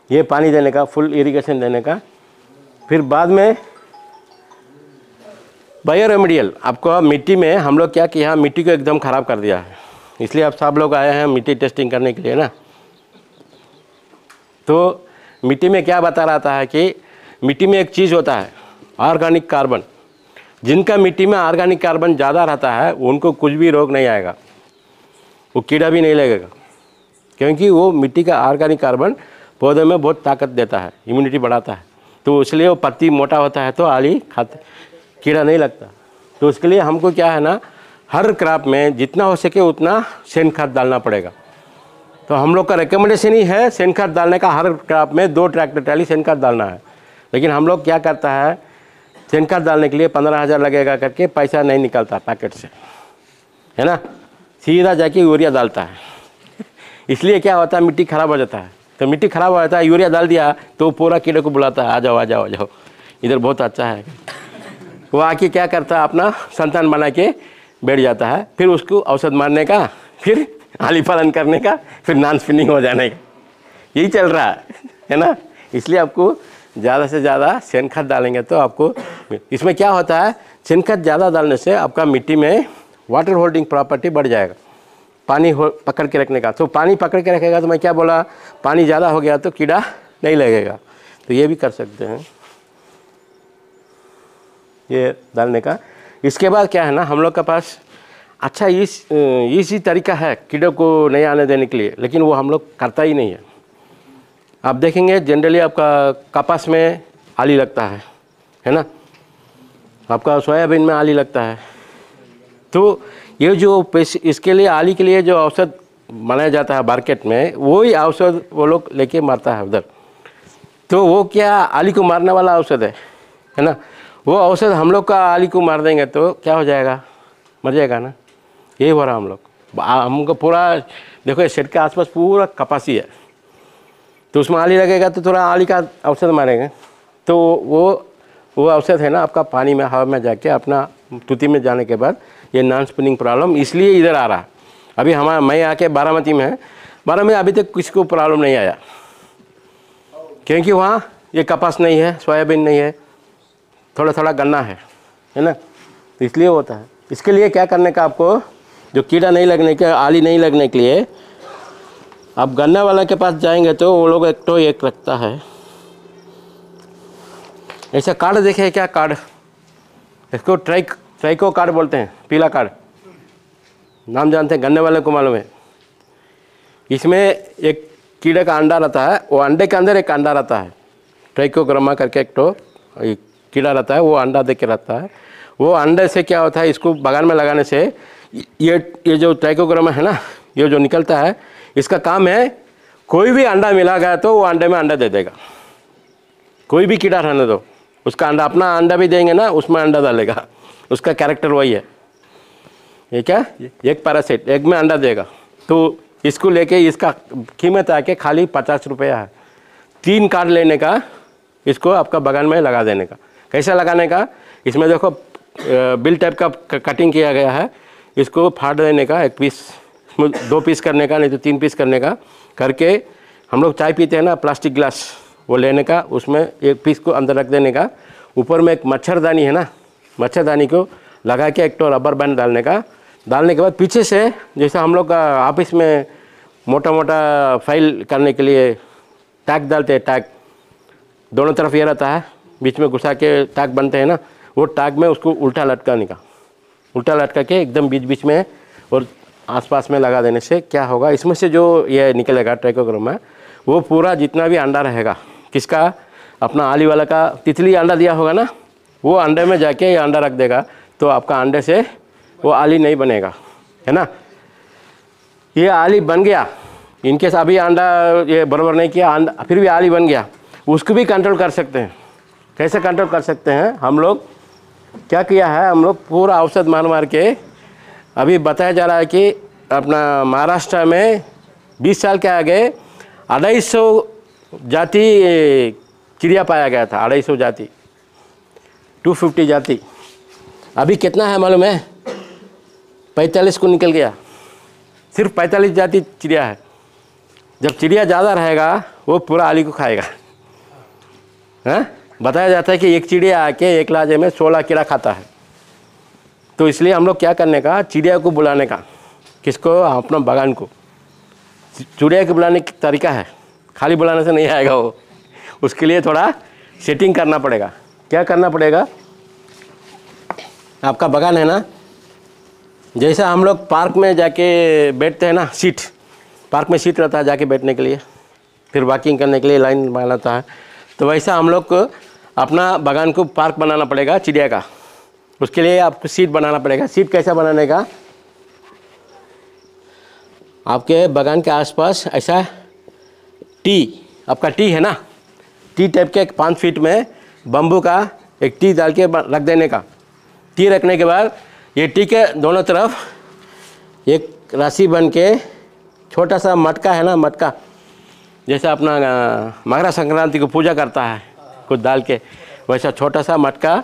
ये पानी देने का, फुल इरिगेशन देने का। फिर बाद में बायो रेमेडियल, आपको मिट्टी में हम लोग क्या किया, मिट्टी को एकदम ख़राब कर दिया है, इसलिए आप सब लोग आए हैं मिट्टी टेस्टिंग करने के लिए ना। तो मिट्टी में क्या बता रहा है कि मिट्टी में एक चीज़ होता है ऑर्गेनिक कार्बन। जिनका मिट्टी में ऑर्गेनिक कार्बन ज़्यादा रहता है उनको कुछ भी रोग नहीं आएगा, वो कीड़ा भी नहीं लगेगा, क्योंकि वो मिट्टी का ऑर्गेनिक कार्बन पौधे में बहुत ताकत देता है, इम्यूनिटी बढ़ाता है। तो इसलिए वो पत्ती मोटा होता है तो आली खाते कीड़ा नहीं लगता। तो उसके लिए हमको क्या है ना, हर क्रॉप में जितना हो सके उतना सेन खाद डालना पड़ेगा। तो हम लोग का रिकमेंडेशन ही है सेन खाद डालने का, हर क्रॉप में 2 ट्रैक्टर ट्राली सेन खाद डालना है। लेकिन हम लोग क्या करता है, सेन खाद डालने के लिए 15,000 लगेगा करके पैसा नहीं निकलता पैकेट से, है ना, सीधा जाके यूरिया डालता है। इसलिए क्या होता है, मिट्टी ख़राब हो जाता है। तो मिट्टी ख़राब हो जाता है, यूरिया डाल दिया तो पूरा कीड़े को बुलाता है, आ जाओ आ जाओ आ जाओ, इधर बहुत अच्छा है। वो आके क्या करता है, अपना संतान बना के बैठ जाता है, फिर उसको औषध मारने का, फिर आली पालन करने का, फिर नॉन स्पिनिंग हो जाने का, यही चल रहा है ना। इसलिए आपको ज़्यादा से ज़्यादा सेन खाद डालेंगे तो आपको, इसमें क्या होता है, सेन खाद ज़्यादा डालने से आपका मिट्टी में वाटर होल्डिंग प्रॉपर्टी बढ़ जाएगा, पानी पकड़ के रखने का। तो पानी पकड़ के रखेगा, तो मैं क्या बोला, पानी ज़्यादा हो गया तो कीड़ा नहीं लगेगा। तो ये भी कर सकते हैं, ये डालने का। इसके बाद क्या है ना, हम लोग के पास अच्छा इसी तरीका है कीड़ों को नहीं आने देने के लिए, लेकिन वो हम लोग करता ही नहीं है। आप देखेंगे जनरली आपका कपास में आली लगता है ना, आपका सोयाबीन में आली लगता है। तो ये जो इसके लिए आली के लिए जो औषध बनाया जाता है मार्केट में, वही औषध वो लोग लेके मारता है उधर। तो वो क्या आली को मारने वाला औषध है ना, वो औषध हम लोग का आली को मार देंगे तो क्या हो जाएगा, मर जाएगा ना। यही हो रहा हम लोग, हमको पूरा देखो शेड के आसपास पूरा कपासी है, तो उसमें आली लगेगा तो थोड़ा आली का औषध मारेंगे, तो वो औषध है ना आपका पानी में हवा में जाके अपना तुती में जाने के बाद ये नॉन स्पिनिंग प्रॉब्लम इसलिए इधर आ रहा है। अभी मैं आके बारामती में है, बारामती में अभी तक किसी को प्रॉब्लम नहीं आया, क्योंकि वहाँ ये कपास नहीं है, सोयाबीन नहीं है, थोड़ा थोड़ा गन्ना है ना, तो इसलिए होता है। इसके लिए क्या करने का, आपको जो कीड़ा नहीं लगने के, आली नहीं लगने के लिए, आप गन्ना वाला के पास जाएंगे तो वो लोग एक रखता है ऐसा कार्ड, देखे क्या कार्ड, इसको ट्राइको कार्ड बोलते हैं, पीला कार्ड, नाम जानते हैं, गन्ने वाले को मालूम है। इसमें एक कीड़े का अंडा रहता है, वो अंडे के अंदर एक अंडा रहता है, ट्राइकोग्रामा करके एक कीड़ा रहता है, वो अंडा दे के रहता है। वो अंडे से क्या होता है, इसको बगान में लगाने से ये जो ट्राइकोग्रामा है ना, ये जो निकलता है, इसका काम है कोई भी अंडा मिला गया तो वो अंडे में अंडा दे देगा। कोई भी कीड़ा रहने दो, उसका अंडा, अपना अंडा भी देंगे ना, उसमें अंडा डालेगा, उसका कैरेक्टर वही है। ये क्या, एक पैरासाइट एग में अंडा देगा। तो इसको लेके इसका कीमत आके खाली 50 रुपया है। 3 कार्ड लेने का, इसको आपका बगान में लगा देने का। कैसा लगाने का, इसमें देखो बिल टाइप का कटिंग किया गया है, इसको फाड़ देने का, 1 पीस, 2 पीस करने का, नहीं तो 3 पीस करने का करके, हम लोग चाय पीते हैं ना, प्लास्टिक ग्लास, वो लेने का, उसमें 1 पीस को अंदर रख देने का, ऊपर में एक मच्छरदानी है ना, मच्छरदानी को लगा के एक तो रबर बैंड डालने का। डालने के बाद पीछे से, जैसा हम लोग का ऑफिस में मोटा मोटा फाइल करने के लिए टैग डालते हैं, टैग दोनों तरफ ये रहता है, बीच में घुसा के टैग बनते हैं ना, वो टैग में उसको उल्टा लटकाने का, उल्टा लटका के एकदम बीच बीच में और आसपास में लगा देने से क्या होगा, इसमें से जो ये निकलेगा ट्राइकोग्रामा, वो पूरा जितना भी अंडा रहेगा, किसका, अपना आली वाला का, तितली अंडा दिया होगा ना, वो अंडे में जाके ये अंडा रख देगा, तो आपका अंडे से वो आली नहीं बनेगा, है ना। ये आली बन गया, इनकेस अभी अंडा ये बराबर नहीं किया, अंडा फिर भी आली बन गया, उसको भी कंट्रोल कर सकते हैं। कैसे कंट्रोल कर सकते हैं? हम लोग क्या किया है, हम लोग पूरा औषध मार मार के अभी बताया जा रहा है कि अपना महाराष्ट्र में 20 साल के आगे 250 जाति चिड़िया पाया गया था। 250 जाति, 250 जाति। अभी कितना है मालूम है? 45 को निकल गया। सिर्फ 45 जाति चिड़िया है। जब चिड़िया ज़्यादा रहेगा वो पूरा आली को खाएगा। हाँ, बताया जाता है कि एक चिड़िया आके एक लाजे में 16 कीड़ा खाता है। तो इसलिए हम लोग क्या करने का, चिड़िया को बुलाने का। किसको? अपना बागान को। चिड़िया को बुलाने की तरीका है, खाली बुलाने से नहीं आएगा वो। उसके लिए थोड़ा सेटिंग करना पड़ेगा। क्या करना पड़ेगा? आपका बागान है ना, जैसा हम लोग पार्क में जाके बैठते हैं ना, सीट, पार्क में सीट रहता है जाके बैठने के लिए, फिर वॉकिंग करने के लिए लाइन बनाता है, तो वैसा हम लोग को अपना बागान को पार्क बनाना पड़ेगा चिड़िया का। उसके लिए आपको सीट बनाना पड़ेगा। सीट कैसा बनाने का? आपके बागान के आसपास ऐसा टी, आपका टी है ना, टी टाइप के 5 फीट में बम्बू का एक टी डाल के रख देने का। टी रखने के बाद ये टी के दोनों तरफ एक राशि बन के छोटा सा मटका है ना, मटका जैसा अपना मकर संक्रांति को पूजा करता है कुछ डाल के, वैसा छोटा सा मटका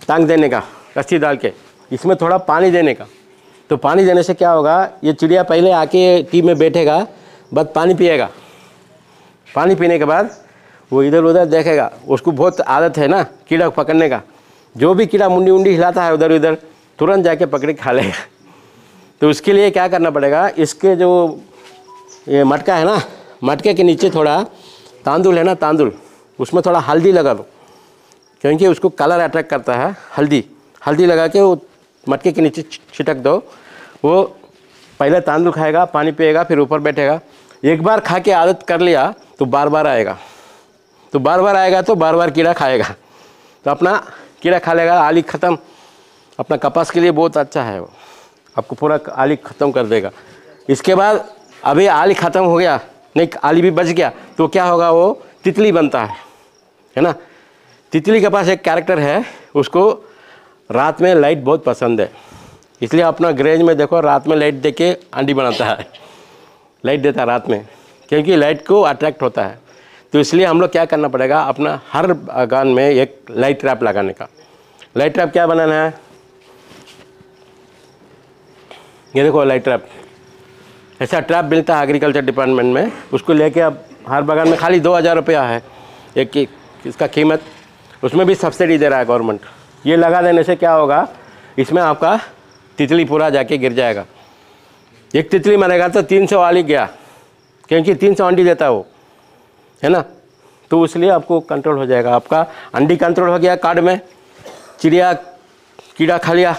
टांग देने का रस्सी डाल के, इसमें थोड़ा पानी देने का। तो पानी देने से क्या होगा, ये चिड़िया पहले आके टी में बैठेगा, बस पानी पिएगा। पानी पीने के बाद वो इधर उधर देखेगा। उसको बहुत आदत है ना कीड़ा पकड़ने का। जो भी कीड़ा मुंडी उंडी हिलाता है उधर उधर, तुरंत जाके पकड़ के खा लेगा। तो उसके लिए क्या करना पड़ेगा, इसके जो ये मटका है ना, मटके के नीचे थोड़ा तांदुल है ना, तांदुल, उसमें थोड़ा हल्दी लगा दो, क्योंकि उसको कलर अट्रैक्ट करता है। हल्दी लगा के वो मटके के नीचे छिटक दो। वो पहले तांदुल खाएगा, पानी पिएगा, फिर ऊपर बैठेगा। एक बार खा के आदत कर लिया तो बार बार आएगा, तो बार बार कीड़ा खाएगा, तो अपना कीड़ा खा लेगा। आली ख़त्म। अपना कपास के लिए बहुत अच्छा है वो, आपको पूरा आली ख़त्म कर देगा। इसके बाद अभी आली ख़त्म हो गया, नहीं आली भी बच गया, तो क्या होगा, वो तितली बनता है ना। तितली के पास एक कैरेक्टर है, उसको रात में लाइट बहुत पसंद है, इसलिए अपना गैरेज में देखो रात में लाइट दे के अंडी बनाता है, लाइट देता है रात में, क्योंकि लाइट को अट्रैक्ट होता है। तो इसलिए हम लोग क्या करना पड़ेगा, अपना हर बागान में एक लाइट ट्रैप लगाने का। लाइट ट्रैप क्या बनाना है, ये देखो लाइट ट्रैप, ऐसा ट्रैप मिलता है एग्रीकल्चर डिपार्टमेंट में। उसको लेके अब हर बागान में खाली 2000 रुपया है एक की इसका कीमत, उसमें भी सब्सिडी दे रहा है गवर्नमेंट। ये लगा देने से क्या होगा, इसमें आपका तितली पूरा जाके गिर जाएगा। एक तितली मरेगा तो 300 आली गया, क्योंकि 300 अंडी देता है वो, है ना। तो इसलिए आपको कंट्रोल हो जाएगा। आपका अंडी कंट्रोल हो गया, कार्ड में चिड़िया कीड़ा खा लिया,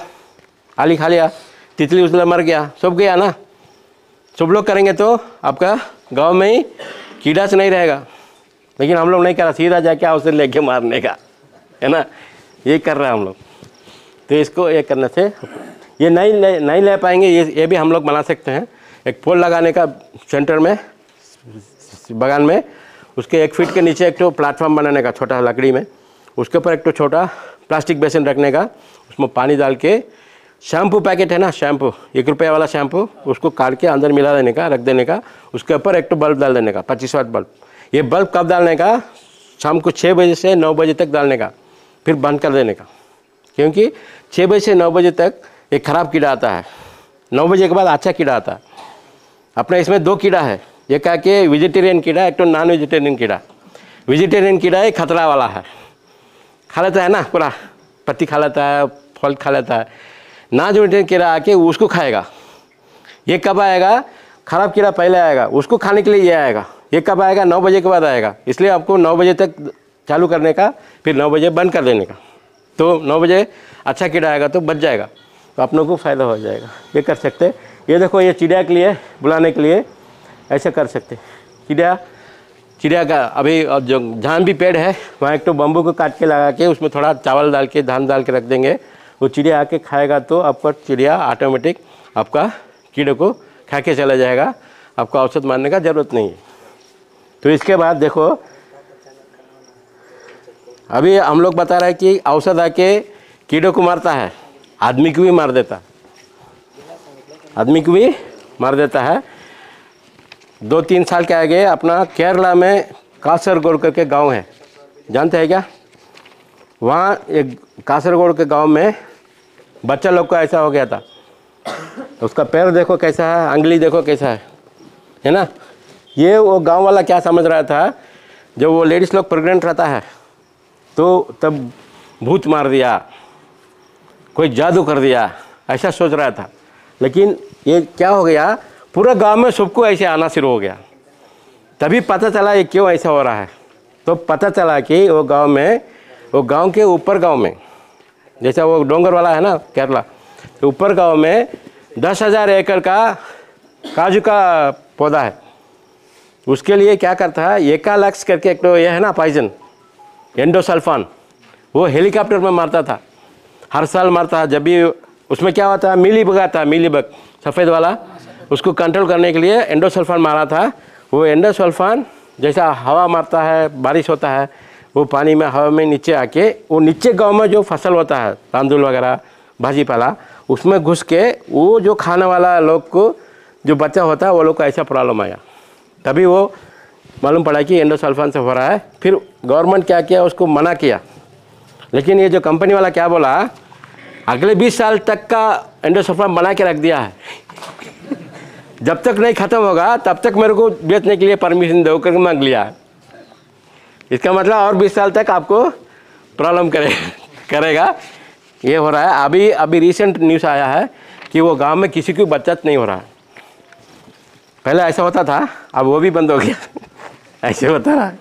आली खा लिया, तितली उसमें मर गया, सब गया ना। सब लोग करेंगे तो आपका गांव में ही कीड़ा से नहीं रहेगा। लेकिन हम लोग नहीं कर रहा, सीधा जाके उसे लेके मारने का, है ना, ये कर रहे हैं हम लोग। तो इसको ये करने से ये नहीं ले पाएंगे। ये भी हम लोग बना सकते हैं, एक पोल लगाने का सेंटर में बागान में, उसके 1 फीट के नीचे एक तो प्लेटफॉर्म बनाने का छोटा लकड़ी में, उसके ऊपर एक तो छोटा प्लास्टिक बेसिन रखने का, उसमें पानी डाल के शैम्पू पैकेट है ना, शैम्पू 1 रुपये वाला शैम्पू, उसको काट के अंदर मिला देने का, रख देने का। उसके ऊपर एक तो बल्ब डाल देने का, 25 वाट बल्ब। ये बल्ब कब डालने का, शाम को 6 बजे से 9 बजे तक डालने का, फिर बंद कर देने का, क्योंकि 6 बजे से 9 बजे तक एक ख़राब कीड़ा आता है, 9 बजे के बाद अच्छा कीड़ा आता है। अपना इसमें 2 कीड़ा है, एक आके वेजिटेरियन कीड़ा, एक तो नॉन वेजिटेरियन कीड़ा। वेजिटेरियन कीड़ा एक खतरा वाला है, खा लेता है ना, पूरा पत्ती खा लेता है, फल खा लेता है। नॉन वेजिटेरियन कीड़ा आके उसको खाएगा। ये कब आएगा, ख़राब कीड़ा पहले आएगा, उसको खाने के लिए ये आएगा। ये कब आएगा, 9 बजे के बाद आएगा। इसलिए आपको 9 बजे तक चालू करने का, फिर 9 बजे बंद कर देने का। तो 9 बजे अच्छा कीड़ा आएगा तो बच जाएगा, तो आप लोगों को फ़ायदा हो जाएगा। ये कर सकते। ये देखो, ये चिड़िया के लिए बुलाने के लिए ऐसे कर सकते। चिड़िया का अभी जो जहाँ भी पेड़ है वहाँ एक तो बम्बू को काट के लगा के उसमें थोड़ा चावल डाल के, धान डाल के रख देंगे, वो चिड़िया आके खाएगा, तो आपका चिड़िया ऑटोमेटिक आपका कीड़े को खा के चला जाएगा। आपको औषध मारने का ज़रूरत नहीं है। तो इसके बाद देखो, अभी हम लोग बता रहे हैं कि औषध आके कीड़ों को मारता है, आदमी को भी मार देता है, आदमी को भी मार देता है। 2-3 साल के आगे अपना केरला में कासरगोड करके गांव है, जानते हैं क्या? वहाँ एक कासरगोड के गांव में बच्चा लोग को ऐसा हो गया था। उसका पैर देखो कैसा है, अंगली देखो कैसा है ना। ये वो गांव वाला क्या समझ रहा था, जब वो लेडीज़ लोग प्रेग्नेंट रहता है तो तब भूत मार दिया, कोई जादू कर दिया, ऐसा सोच रहा था। लेकिन ये क्या हो गया, पूरा गांव में सबको ऐसे आना शुरू हो गया। तभी पता चला ये क्यों ऐसा हो रहा है। तो पता चला कि वो गांव में, वो गांव के ऊपर गांव में, जैसा वो डोंगर वाला है ना केरला, तो ऊपर गांव में 10,000 एकड़ का काजू का पौधा है। उसके लिए क्या करता है, एकालक्स करके एक तो ये है ना पॉइजन, एंडोसल्फान, वो हेलीकॉप्टर में मारता था, हर साल मारता है। जब भी उसमें क्या होता है, मिलीबग आता है, मिलीबग सफ़ेद वाला, उसको कंट्रोल करने के लिए एंडोसल्फान मारा था। वो एंडोसल्फान जैसा हवा मारता है, बारिश होता है, वो पानी में हवा में नीचे आके, वो नीचे गांव में जो फसल होता है तांदुल वगैरह भाजी पाला, उसमें घुस के वो जो खाने वाला लोग को, जो बच्चा होता है वो लोग को ऐसा प्रॉब्लम आया। तभी वो मालूम पड़ा कि एंडोसल्फान से हो रहा है। फिर गवर्नमेंट क्या किया, उसको मना किया। लेकिन ये जो कंपनी वाला क्या बोला, अगले 20 साल तक का एंडोसल्फान बना के रख दिया है, जब तक नहीं ख़त्म होगा तब तक मेरे को बेचने के लिए परमिशन दो करके मांग लिया। इसका मतलब और 20 साल तक आपको प्रॉब्लम करेगा। ये हो रहा है। अभी रिसेंट न्यूज़ आया है कि वो गांव में किसी को बचत नहीं हो रहा है। पहले ऐसा होता था, अब वो भी बंद हो गया। ऐसे होता रहा,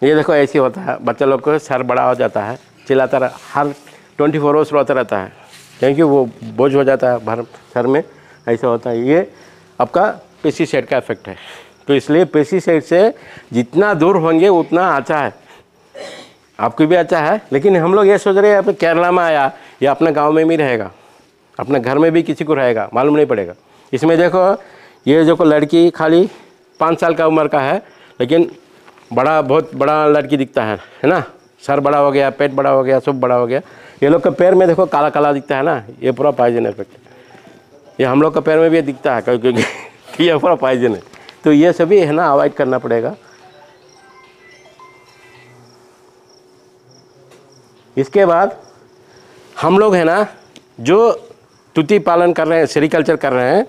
ये देखो ऐसे होता है। बच्चा लोग को सर बड़ा हो जाता है, चिल्लाता रहा, हर 24 आवर्स रोता रहता है, क्योंकि वो बोझ हो जाता है भर सर में, ऐसा होता है। ये आपका पेस्टिसाइड का इफेक्ट है। तो इसलिए पेस्टिसाइड से जितना दूर होंगे उतना अच्छा है, आपको भी अच्छा है। लेकिन हम लोग ये सोच रहे हैं अपने केरला में आया, या अपने गांव में भी रहेगा, अपने घर में भी किसी को रहेगा, मालूम नहीं पड़ेगा। इसमें देखो, ये जो लड़की खाली 5 साल का उम्र का है, लेकिन बहुत बड़ा लड़की दिखता है ना। सर बड़ा हो गया, पेट बड़ा हो गया, सब बड़ा हो गया। ये लोग के पैर में देखो काला काला दिखता है ना, ये पूरा पॉइजन इफेक्ट है। ये हम लोग के पैर में भी दिखता है क्योंकि ये पूरा पॉइजन है। तो ये सभी है ना अवॉइड करना पड़ेगा। इसके बाद हम लोग है ना, जो तूती पालन कर रहे हैं, सेरिकल्चर कर रहे हैं,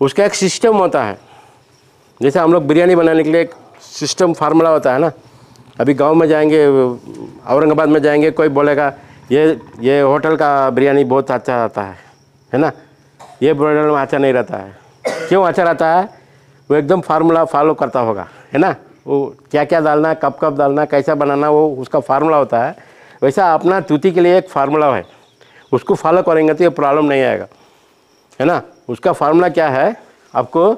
उसका एक सिस्टम होता है। जैसे हम लोग बिरयानी बनाने के लिए एक सिस्टम फार्मूला होता है ना। अभी गांव में जाएंगे, औरंगाबाद में जाएंगे, कोई बोलेगा ये होटल का बिरयानी बहुत अच्छा रहता है ना। ये होटल में अच्छा नहीं रहता है। क्यों अच्छा रहता है? वो एकदम फार्मूला फॉलो करता होगा, है ना। वो क्या क्या डालना, कब कब डालना, कैसा बनाना, वो उसका फार्मूला होता है। वैसा अपना तूती के लिए एक फार्मूला है, उसको फॉलो करेंगे तो ये प्रॉब्लम नहीं आएगा, है ना। उसका फार्मूला क्या है, आपको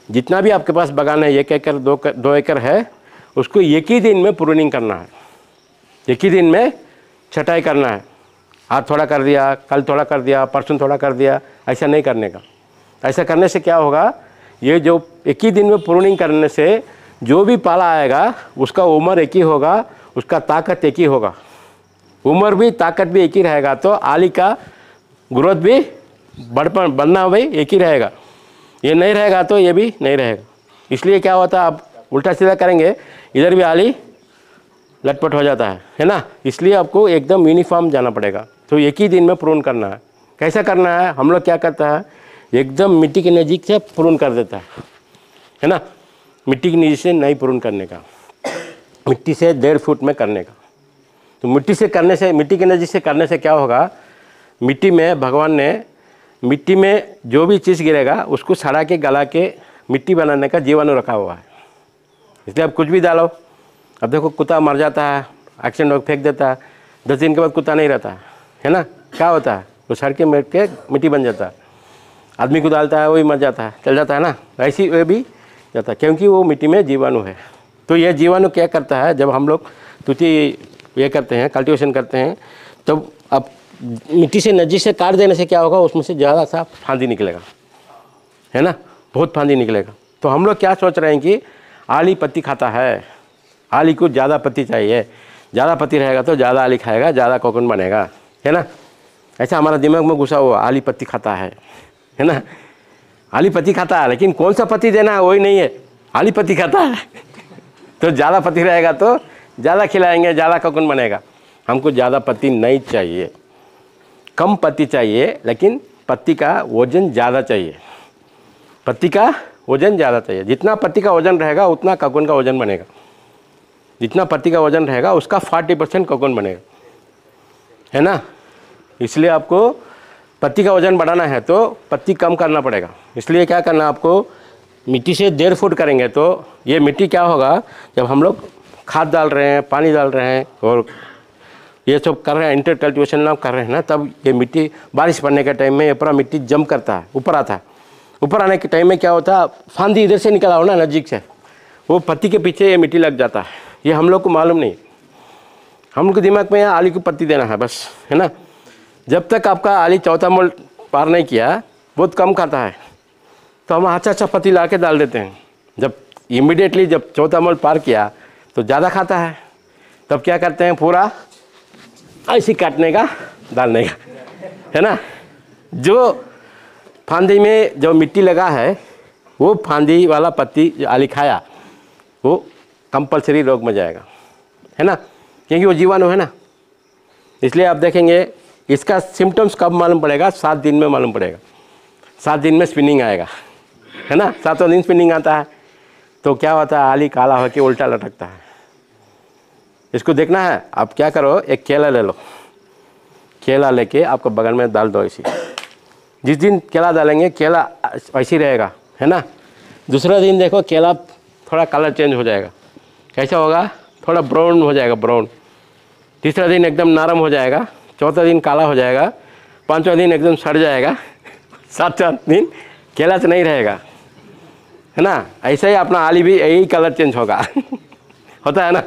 जितना भी आपके पास बगान है, 1 एकड़ 2 एकड़ है, उसको एक ही दिन में प्रूनिंग करना है, एक ही दिन में छटाई करना है। आज थोड़ा कर दिया, कल थोड़ा कर दिया, परसों थोड़ा कर दिया, ऐसा नहीं करने का। ऐसा करने से क्या होगा, ये जो एक ही दिन में प्रूनिंग करने से जो भी पाला आएगा उसका उम्र एक ही होगा, उसका ताकत एक ही होगा, उम्र भी ताकत भी एक ही रहेगा। तो आली का ग्रोथ भी बढ़ना भाई एक ही रहेगा। ये नहीं रहेगा तो ये भी नहीं रहेगा। इसलिए क्या होता है, आप उल्टा सीधा करेंगे, इधर भी आली लटपट हो जाता है ना। इसलिए आपको एकदम यूनिफॉर्म जाना पड़ेगा। तो एक ही दिन में प्रून करना है। कैसा करना है, हम लोग क्या करता है, एकदम मिट्टी के नज़दीक से प्रून कर देता है ना। मिट्टी के नज़दीक से नहीं प्रून करने का, मिट्टी से 1.5 फुट में करने का। तो मिट्टी के नज़दीक से करने से क्या होगा, मिट्टी में भगवान ने मिट्टी में जो भी चीज़ गिरेगा उसको सड़ा के गला के मिट्टी बनाने का जीवाणु रखा हुआ है। इसलिए आप कुछ भी डालो। अब देखो कुत्ता मर जाता है, एक्सीडेंट होकर फेंक देता है, 10 दिन के बाद कुत्ता नहीं रहता है ना। क्या होता है, वो सड़ के मिट्टी बन जाता है। आदमी को डालता है, वही मर जाता है, चल जाता है ना। ऐसी वे भी जाता है, क्योंकि वो मिट्टी में जीवाणु है। तो ये जीवाणु क्या करता है, जब हम लोग तूती ये करते हैं, कल्टीवेशन करते हैं, तब अब मिट्टी से नज़दीक से काट देने से क्या होगा, उसमें से ज़्यादा सा फांदी निकलेगा, है ना, बहुत फांदी निकलेगा। तो हम लोग क्या सोच रहे हैं कि आली पत्ती खाता है, आली को ज़्यादा पत्ती चाहिए, ज़्यादा पत्ती रहेगा तो ज़्यादा आली खाएगा, ज़्यादा कोकोनट बनेगा, है ना। ऐसा हमारा दिमाग में घुसा हुआ, आली पत्ती खाता है ना। आली पत्ती खाता है, लेकिन कौन सा पत्ती देना है वही नहीं है, आली पत्ती खाता है। तो ज़्यादा पत्ती रहेगा तो ज़्यादा खिलाएंगे, ज़्यादा कोकोनट बनेगा। हमको ज़्यादा पत्ती नहीं चाहिए, कम पत्ती चाहिए, लेकिन पत्ती का वजन ज़्यादा चाहिए। पत्ती का वजन ज़्यादा चाहिए। जितना पत्ती का वजन रहेगा उतना कोकोनट का वजन बनेगा। जितना पत्ती का वजन रहेगा उसका 40% कोकोनट बनेगा, है ना। इसलिए आपको पत्ती का वजन बढ़ाना है तो पत्ती कम करना पड़ेगा। इसलिए क्या करना, आपको मिट्टी से 1.5 फुट करेंगे तो ये मिट्टी क्या होगा, जब हम लोग खाद डाल रहे हैं, पानी डाल रहे हैं और ये सब कर रहे हैं, इंटर कल्टिवेशन नाम कर रहे हैं ना, तब ये मिट्टी बारिश पड़ने के टाइम में ये पूरा मिट्टी जम करता है, ऊपर आता है। ऊपर आने के टाइम में क्या होता है, फांदी इधर से निकला हो ना नज़दीक से, वो पत्ती के पीछे ये मिट्टी लग जाता है। ये हम लोग को मालूम नहीं, हम लोग के दिमाग में यहाँ आली को पत्ती देना है बस, है ना। जब तक आपका आली चौथा मोल पार नहीं किया, बहुत कम खाता है, तो हम अच्छा पत्ती ला के डाल देते हैं। जब इमीडिएटली जब चौथा मोल पार किया तो ज़्यादा खाता है, तब क्या करते हैं, पूरा ऐसी काटने का, डालने का, है ना। जो फांदी में जो मिट्टी लगा है वो फांदी वाला पत्ती जो आली खाया वो कंपलसरी रोग में जाएगा, है ना, क्योंकि वो जीवाणु है ना। इसलिए आप देखेंगे इसका सिम्टम्स कब मालूम पड़ेगा, 7 दिन में मालूम पड़ेगा। 7 दिन में स्पिनिंग आएगा, है ना। 7वें दिन स्पिनिंग आता है तो क्या होता है, आली काला होकर उल्टा लटकता है। इसको देखना है, आप क्या करो, एक केला ले लो, केला लेके आपको बगल में डाल दो ऐसी। जिस दिन केला डालेंगे केला ऐसी रहेगा, है ना। दूसरा दिन देखो केला थोड़ा कलर चेंज हो जाएगा, कैसा होगा, थोड़ा ब्राउन हो जाएगा, ब्राउन। तीसरा दिन एकदम नरम हो जाएगा, चौथा दिन काला हो जाएगा, 5वां दिन एकदम सड़ जाएगा, 7वां दिन केला तो नहीं रहेगा, है ना। ऐसे ही अपना आली भी यही कलर चेंज होगा होता है ना,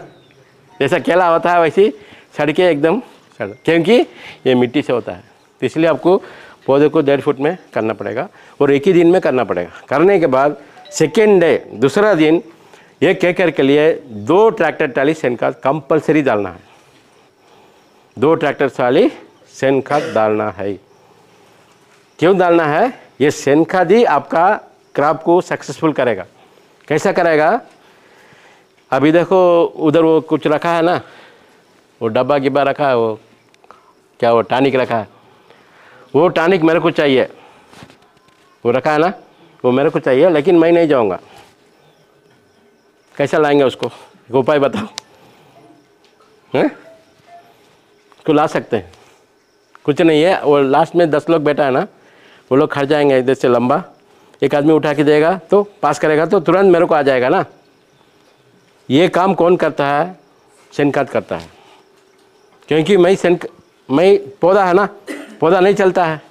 जैसा केला होता है वैसे सड़ के एकदम सड़, क्योंकि ये मिट्टी से होता है। तो इसलिए आपको पौधे को 1.5 फुट में करना पड़ेगा और एक ही दिन में करना पड़ेगा। करने के बाद सेकेंड डे, दूसरा दिन, एक एकड़ के लिए 2 ट्रैक्टर ट्राली सेन खाद कंपलसरी डालना है। 2 ट्रैक्टर ट्राली सेन खाद डालना है। क्यों डालना है, ये सेन खाद ही आपका क्रॉप को सक्सेसफुल करेगा। कैसा करेगा, अभी देखो उधर वो कुछ रखा है ना, वो डब्बा गिब्बा रखा है, वो क्या, वो टॉनिक रखा है, वो टॉनिक मेरे को चाहिए, वो रखा है ना, वो मेरे को चाहिए, लेकिन मैं नहीं जाऊंगा। कैसा लाएंगे उसको, एक उपाय बताओ, हैं। उसको ला सकते हैं, कुछ नहीं है। वो लास्ट में 10 लोग बैठा है ना, वो लोग खड़ जाएंगे इधर से लंबा, एक आदमी उठा के देगा तो पास करेगा तो तुरंत मेरे को आ जाएगा ना। ये काम कौन करता है, सेन खाद करता है। क्योंकि मैं पौधा है ना, पौधा नहीं चलता है,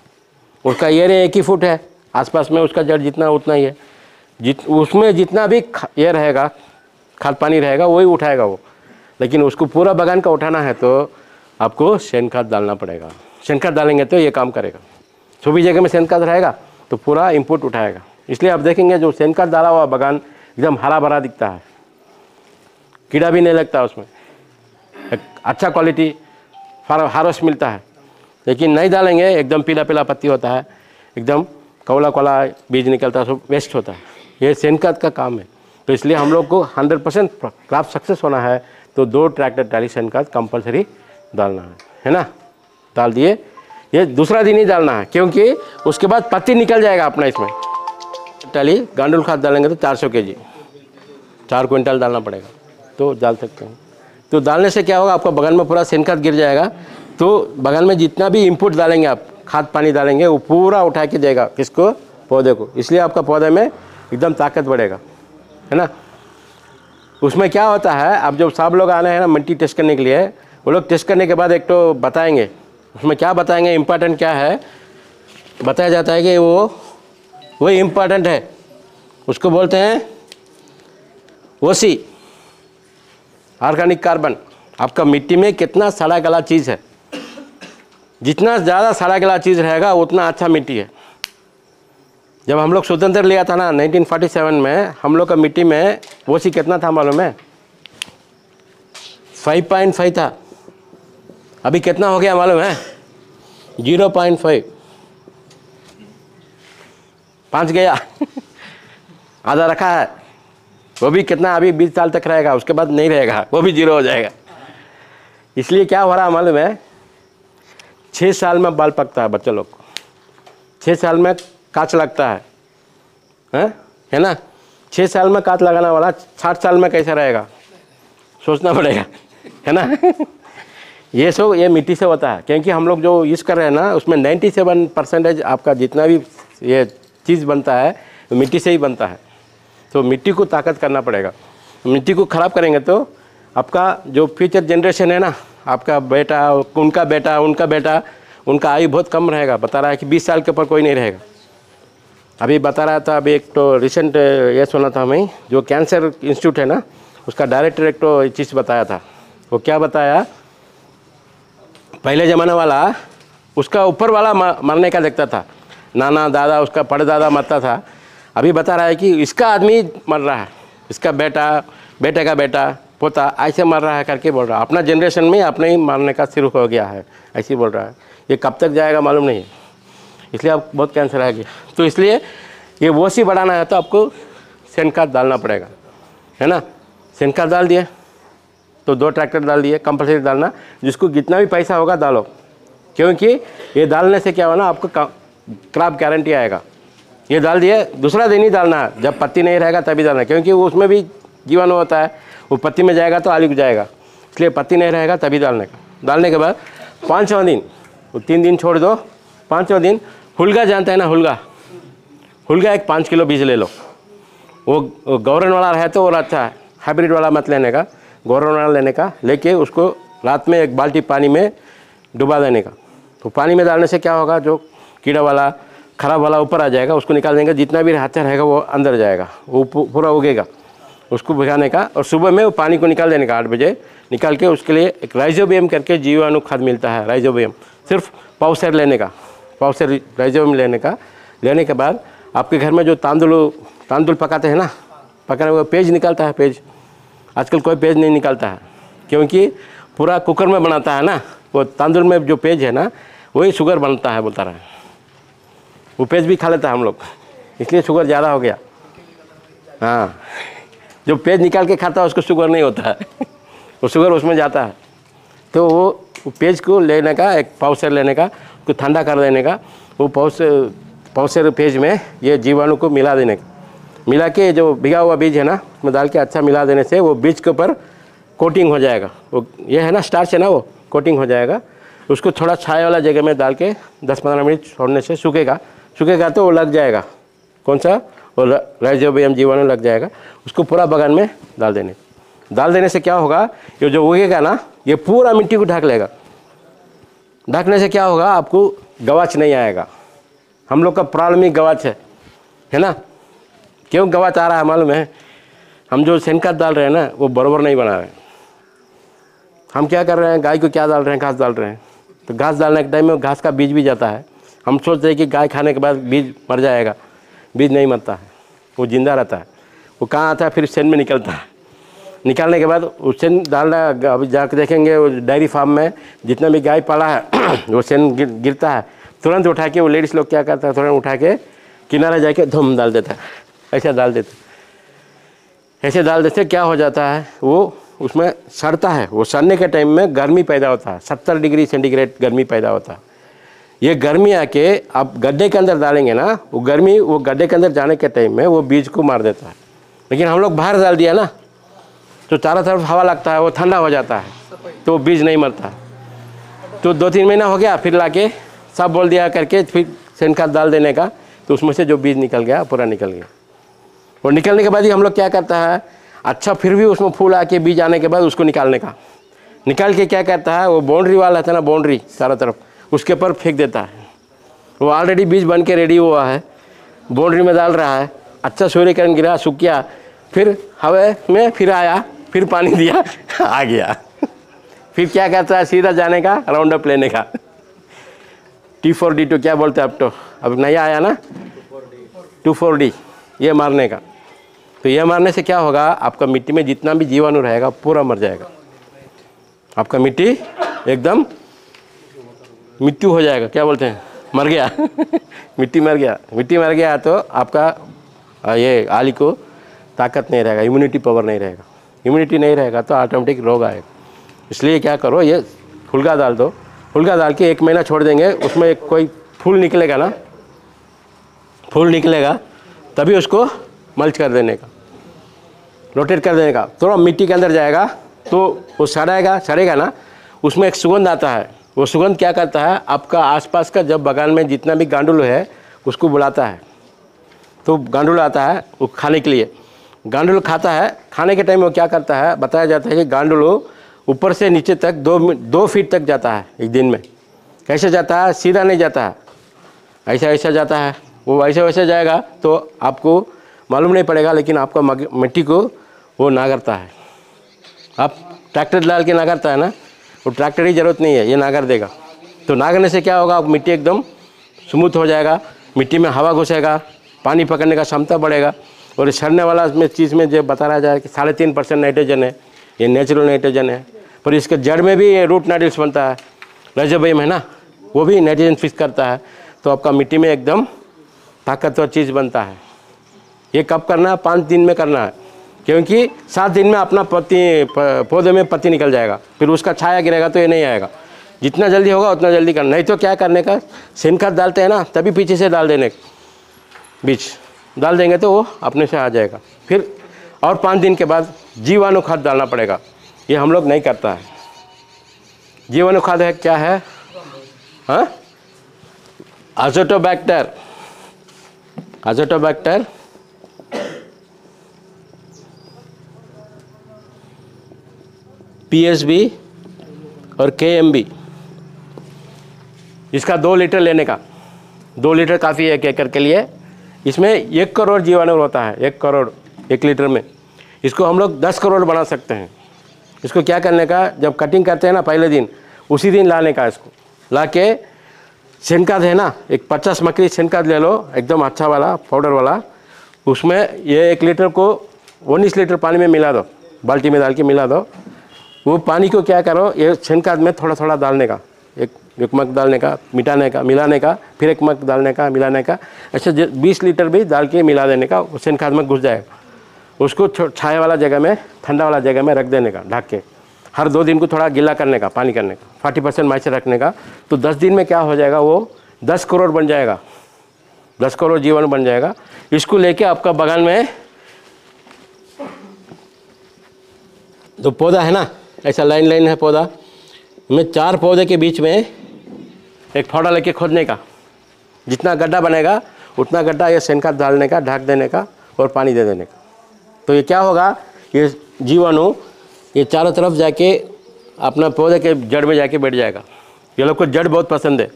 उसका एरिया 1 ही फुट है, आसपास में उसका जड़ जितना उतना ही है, उसमें जितना भी ये रहेगा, खाद पानी रहेगा वही उठाएगा वो। लेकिन उसको पूरा बगान का उठाना है तो आपको सेन खाद डालना पड़ेगा। सेन खाद डालेंगे तो ये काम करेगा। सभी जगह में सेन खाद रहेगा तो पूरा इनपुट उठाएगा। इसलिए आप देखेंगे जो सेन खाद डाला हुआ बगान एकदम हरा भरा दिखता है, कीड़ा भी नहीं लगता उसमें, अच्छा क्वालिटी हार्वेस्ट मिलता है। लेकिन नहीं डालेंगे एकदम पीला पीला पत्ती होता है, एकदम कौला कौला बीज निकलता है, सब वेस्ट होता है। ये सेन खाद का काम है। तो इसलिए हम लोग को 100% क्रॉप सक्सेस होना है तो 2 ट्रैक्टर ट्राली सेन खाद कंपलसरी डालना है ना। डाल दिए, ये दूसरा दिन ही डालना है, क्योंकि उसके बाद पत्ती निकल जाएगा अपना। इसमें ट्राली गांडुल खाद डालेंगे तो 400 kg, 4 क्विंटल डालना पड़ेगा, तो डाल सकते हैं। तो डालने से क्या होगा, आपका बगान में पूरा सेन खाद गिर जाएगा, तो बगान में जितना भी इनपुट डालेंगे आप, खाद पानी डालेंगे, वो पूरा उठा के देगा किसको, पौधे को। इसलिए आपका पौधे में एकदम ताकत बढ़ेगा, है ना। उसमें क्या होता है, अब जब सब लोग आने हैं ना मिट्टी टेस्ट करने के लिए, वो लोग टेस्ट करने के बाद एक तो बताएंगे, उसमें क्या बताएंगे, इम्पॉर्टेंट क्या है, बताया जाता है कि वो इम्पॉर्टेंट है, उसको बोलते हैं OC, ऑर्गेनिक कार्बन। आपका मिट्टी में कितना सड़ा गला चीज़ है, जितना ज़्यादा सड़ा गला चीज़ रहेगा उतना अच्छा मिट्टी है। जब हम लोग स्वतंत्र लिया था ना 1947 में, हम लोग का मिट्टी में OC कितना था मालूम है, 5.5 था, अभी कितना हो गया मालूम है? 0.5, 5 गया। आधा रखा है, वो भी कितना अभी 20 साल तक रहेगा, उसके बाद नहीं रहेगा, वो भी 0 हो जाएगा। इसलिए क्या हो रहा है मालूम है? 6 साल में बाल पकता है बच्चे लोग को, 6 साल में कांच लगता है ना? 6 साल में कांच लगाने वाला 60 साल में कैसा रहेगा, सोचना पड़ेगा, है ना? ये मिट्टी से होता है, क्योंकि हम लोग जो यूज़ कर रहे हैं ना, उसमें 97% आपका जितना भी ये चीज़ बनता है मिट्टी से ही बनता है। तो मिट्टी को ताकत करना पड़ेगा। मिट्टी को ख़राब करेंगे तो आपका जो फ्यूचर जनरेशन है ना, आपका बेटा, उनका बेटा, उनका बेटा, उनका आयु बहुत कम रहेगा। बता रहा है कि 20 साल के ऊपर कोई नहीं रहेगा। अभी बता रहा था, अभी एक तो रिसेंट ये सुना था मैं, जो कैंसर इंस्टीट्यूट है ना, उसका डायरेक्टर एक तो चीज़ बताया था। वो क्या बताया, पहले ज़माना वाला उसका ऊपर वाला मरने का देखता था, नाना दादा उसका परदादा मरता था। अभी बता रहा है कि इसका आदमी मर रहा है, इसका बेटा, बेटे का बेटा, पोता ऐसे मर रहा है करके बोल रहा है। अपना जनरेशन में अपने ही मारने का शुरू हो गया है, ऐसे बोल रहा है। ये कब तक जाएगा मालूम नहीं है, इसलिए अब बहुत कैंसर आ गया। तो इसलिए ये वोसी बढ़ाना है तो आपको सेंड डालना पड़ेगा, है ना? सेंड डाल दिए तो 2 ट्रैक्टर डाल दिए, कंपलसरी डालना, जिसको जितना भी पैसा होगा डालो, क्योंकि ये डालने से क्या होना, आपको क्रॉप गारंटी आएगा। ये डाल दिए, दूसरा दिन ही डालना है, जब पत्ती नहीं रहेगा तभी डालना, क्योंकि उसमें भी जीवाणु होता है, वो पत्ती में जाएगा तो आलू जाएगा, इसलिए पत्ती नहीं रहेगा तभी डालने का। डालने के बाद 5वां दिन, 3 दिन छोड़ दो, 5वां दिन हुलगा जानता है ना, हुलगा एक 5 किलो बीज ले लो। वो गौरन वाला रहे तो और अच्छा है, हाइब्रिड वाला मत लेने का, गौरन वाला लेने का। लेके उसको रात में 1 बाल्टी पानी में डुबा देने का। तो पानी में डालने से क्या होगा, जो कीड़ा वाला खराब वाला ऊपर आ जाएगा, उसको निकाल देंगे, जितना भी रहता रहेगा वो अंदर जाएगा, वो पूरा उगेगा। उसको भिगाने का और सुबह में वो पानी को निकाल देने का 8 बजे निकाल के। उसके लिए एक राइजोबियम करके जीवाणु खाद मिलता है, राइजोबियम सिर्फ पाउसर लेने का, पाउसर राइजोबियम लेने का। लेने के बाद आपके घर में जो तांदुल पकाते हैं ना, पकाने वो पेज निकलता है, पेज आजकल कोई पेज नहीं निकालता है, क्योंकि पूरा कुकर में बनाता है ना, वो तांदुल में जो पेज है ना वही शुगर बनता है, बोलता रहा है। वो पेज भी खा लेता है हम लोग, इसलिए शुगर ज़्यादा हो गया। हाँ, जो पेज निकाल के खाता है उसको शुगर नहीं होता है, वो शुगर उसमें जाता है। तो वो पेज को लेने का, एक पाउसर लेने का, उसको ठंडा कर देने का, वो पाउसर पेज में ये जीवाणु को मिला देने का। मिला के जो भिगा हुआ बीज है ना उसमें डाल के अच्छा मिला देने से वो बीज के ऊपर कोटिंग हो जाएगा। वो ये है ना स्टार्च है ना, वो कोटिंग हो जाएगा। उसको थोड़ा छाया वाला जगह में डाल के 10-15 मिनट छोड़ने से सूखेगा तो वो लग जाएगा। कौन सा, वो राइजोबियम जीवाणु लग जाएगा। उसको पूरा बगान में डाल देने से क्या होगा, ये जो उगेगा ना ये पूरा मिट्टी को ढक लेगा। ढकने से क्या होगा, आपको गवाच नहीं आएगा। हम लोग का प्रॉब्लम ही गवाच है ना। क्यों गवाच आ रहा है मालूम है, हम जो सेंकात डाल रहे हैं ना वो बराबर नहीं बना रहे हैं। हम क्या कर रहे हैं, गाय को क्या डाल रहे हैं, घास डाल रहे हैं। तो घास डालने के टाइम में घास का बीज भी जाता है। हम सोच रहे हैं कि गाय खाने के बाद बीज मर जाएगा, बीज नहीं मरता है, वो जिंदा रहता है। वो कहाँ आता है, फिर सेन में निकलता है। निकालने के बाद वो सेन डालना, अभी जाकर देखेंगे वो डेयरी फार्म में जितना भी गाय पाला है वो सेन गिरता है, तुरंत उठा के वो लेडीज़ लोग क्या करता है, तुरंत उठा के किनारे जाके धूम डाल देता है, ऐसा डाल देते। ऐसे डाल देते क्या हो जाता है, वो उसमें सड़ता है। वो सड़ने के टाइम में गर्मी पैदा होता है, 70 डिग्री सेंटीग्रेड गर्मी पैदा होता है। ये गर्मी आके आप गड्ढे के अंदर डालेंगे ना, वो गर्मी वो गड्ढे के अंदर जाने के टाइम में वो बीज को मार देता है। लेकिन हम लोग बाहर डाल दिया ना तो चारों तरफ हवा लगता है, वो ठंडा हो जाता है, तो बीज नहीं मरता। तो 2-3 महीना हो गया, फिर लाके सब बोल दिया करके फिर सेंड खाद डाल देने का, तो उसमें से जो बीज निकल गया पूरा निकल गया। और निकलने के बाद ही हम लोग क्या करता है, अच्छा फिर भी उसमें फूल आके बीज आने के बाद उसको निकालने का, निकाल के क्या करता है, वो बाउंड्री वाला था ना, बाउंड्री चारों तरफ उसके ऊपर फेंक देता है। वो ऑलरेडी बीज बन के रेडी हुआ है, बाउंड्री में डाल रहा है। अच्छा सूर्यकिरण गिरा, सूख गया, फिर हवा में फिर आया, फिर पानी दिया आ गया। फिर क्या करता है, सीधा जाने का, राउंड अप लेने का। T4D2 क्या बोलते हैं अब, तो अब नया आया ना 2,4-D, ये मारने का। तो ये मारने से क्या होगा, आपका मिट्टी में जितना भी जीवाणु रहेगा पूरा मर जाएगा। आपका मिट्टी एकदम मृत्यु हो जाएगा, क्या बोलते हैं, मर गया मिट्टी मर गया तो आपका ये आली को ताकत नहीं रहेगा, इम्यूनिटी पावर नहीं रहेगा। इम्यूनिटी नहीं रहेगा तो ऑटोमेटिक रोग आएगा। इसलिए क्या करो, ये फुलगा डाल दो। फुलगा डाल के 1 महीना छोड़ देंगे, उसमें एक कोई फूल निकलेगा ना, फूल निकलेगा तभी उसको मल्च कर देने का, रोटेट कर देने का। थोड़ा मिट्टी के अंदर जाएगा तो वो सड़ेगा ना, उसमें एक सुगंध आता है। वो सुगंध क्या करता है, आपका आसपास का जब बगान में जितना भी गांडुल है उसको बुलाता है। तो गांडुल आता है वो खाने के लिए, गांडुल खाता है। खाने के टाइम वो क्या करता है, बताया जाता है कि गांडुल ऊपर से नीचे तक 2 फीट तक जाता है एक दिन में। कैसे जाता है, सीधा नहीं जाता है, ऐसा जाता है। वो वैसे जाएगा तो आपको मालूम नहीं पड़ेगा, लेकिन आपका मिट्टी को वो नागरता है। आप ट्रैक्टर डाल के नागरता है ना, वो ट्रैक्टर की ज़रूरत नहीं है, ये नागर देगा। तो नागरने से क्या होगा, मिट्टी एकदम स्मूथ हो जाएगा, मिट्टी में हवा घुसेगा, पानी पकड़ने का क्षमता बढ़ेगा। और सड़ने वाला में चीज़ में जो बता रहा जाए कि 3.5% नाइट्रोजन है, ये नेचुरल नाइट्रोजन है। पर इसके जड़ में भी रूट नोडल्स बनता है, राइजोबियम है ना, वो भी नाइट्रोजन फिक्स करता है। तो आपका मिट्टी में एकदम ताकतवर चीज़ बनता है। ये कब करना है, 5 दिन में करना है, क्योंकि 7 दिन में अपना पौधे में पत्ती निकल जाएगा, फिर उसका छाया गिरेगा तो ये नहीं आएगा। जितना जल्दी होगा उतना जल्दी करना। नहीं तो क्या करने का, सेम खाद डालते हैं ना, तभी पीछे से डाल देने, बीज डाल देंगे तो वो अपने से आ जाएगा। फिर और 5 दिन के बाद जीवाणु खाद डालना पड़ेगा। ये हम लोग नहीं करता है। जीवाणु खाद है क्या है, हाँ, अजोटोबैक्टर, PSB और KMB। इसका 2 लीटर लेने का, 2 लीटर काफ़ी है 1 एकड़ के लिए। इसमें 1 करोड़ जीवाणु होता है, 1 करोड़ 1 लीटर में। इसको हम लोग 10 करोड़ बना सकते हैं। इसको क्या करने का, जब कटिंग करते हैं ना पहले दिन, उसी दिन लाने का। इसको ला के सेनकाद है ना, एक 50 मकड़ी सेनकाद ले लो, एकदम अच्छा वाला पाउडर वाला। उसमें ये 1 लीटर को 19 लीटर पानी में मिला दो, बाल्टी में डाल के मिला दो। वो पानी को क्या करो, ये सेनकाद में थोड़ा थोड़ा डालने का, एक मग डालने का, मिटाने का, मिलाने का, फिर 1 मग डालने का, मिलाने का। ऐसे 20 लीटर भी डाल के मिला देने का, सेनकाद में घुस जाएगा। उसको छाया वाला जगह में, ठंडा वाला जगह में रख देने का, ढक के। हर 2 दिन को थोड़ा गीला करने का, पानी करने का, 40% मॉइस्चर रखने का। तो 10 दिन में क्या हो जाएगा, वो 10 करोड़ बन जाएगा, 10 करोड़ जीवाणु बन जाएगा। इसको लेके आपका बगान में जो पौधा है ना, ऐसा लाइन है पौधा में, 4 पौधे के बीच में एक फावड़ा लेके खोदने का। जितना गड्ढा बनेगा उतना गड्ढा ये सेनकाद डालने का, ढक देने का और पानी दे देने का। तो ये क्या होगा, ये जीवाणु ये चारों तरफ जाके अपना पौधे के जड़ में जाके बैठ जाएगा। ये लोग को जड़ बहुत पसंद है,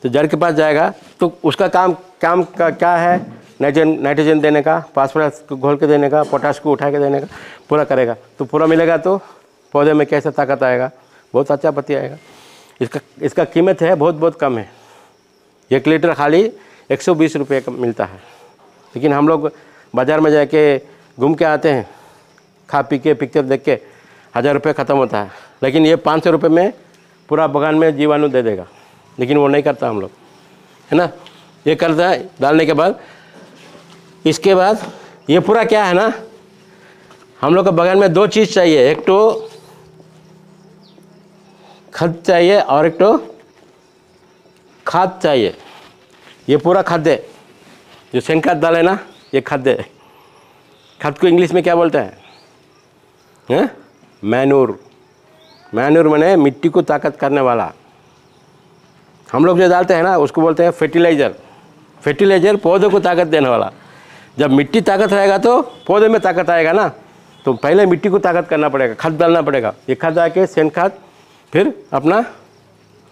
तो जड़ के पास जाएगा तो उसका काम का क्या है, नाइट्रोजन देने का, फास्फोरस को घोल के देने का, पोटाश को उठा के देने का, पूरा करेगा। तो पूरा मिलेगा तो पौधे में कैसा ताकत आएगा, बहुत अच्छा पत्ती आएगा। इसका कीमत है बहुत कम है। 1 लीटर खाली 120 रुपये का मिलता है। लेकिन हम लोग बाज़ार में जाके घूम के आते हैं, खा पी के पिक्चर देख के 1000 रुपये ख़त्म होता है। लेकिन ये 500 रुपये में पूरा बगान में जीवाणु दे देगा। लेकिन वो नहीं करता हम लोग, है ना। ये करता है डालने के बाद, इसके बाद ये पूरा क्या है ना, हम लोग को बगान में 2 चीज़ चाहिए, एक तो खाद चाहिए और एक तो खाद चाहिए। ये पूरा खाद्य जो सेनकाद डाले ना, ये खाद्य। खाद को इंग्लिश में क्या बोलते हैं, मैनूर। मैनूर माने मिट्टी को ताकत करने वाला। हम लोग जो डालते हैं ना उसको बोलते हैं फर्टिलाइज़र। फर्टिलाइज़र पौधों को ताकत देने वाला। जब मिट्टी ताकत रहेगा तो पौधे में ताकत आएगा ना। तो पहले मिट्टी को ताकत करना पड़ेगा, खाद डालना पड़ेगा। ये खाद आके सेन खाद, फिर अपना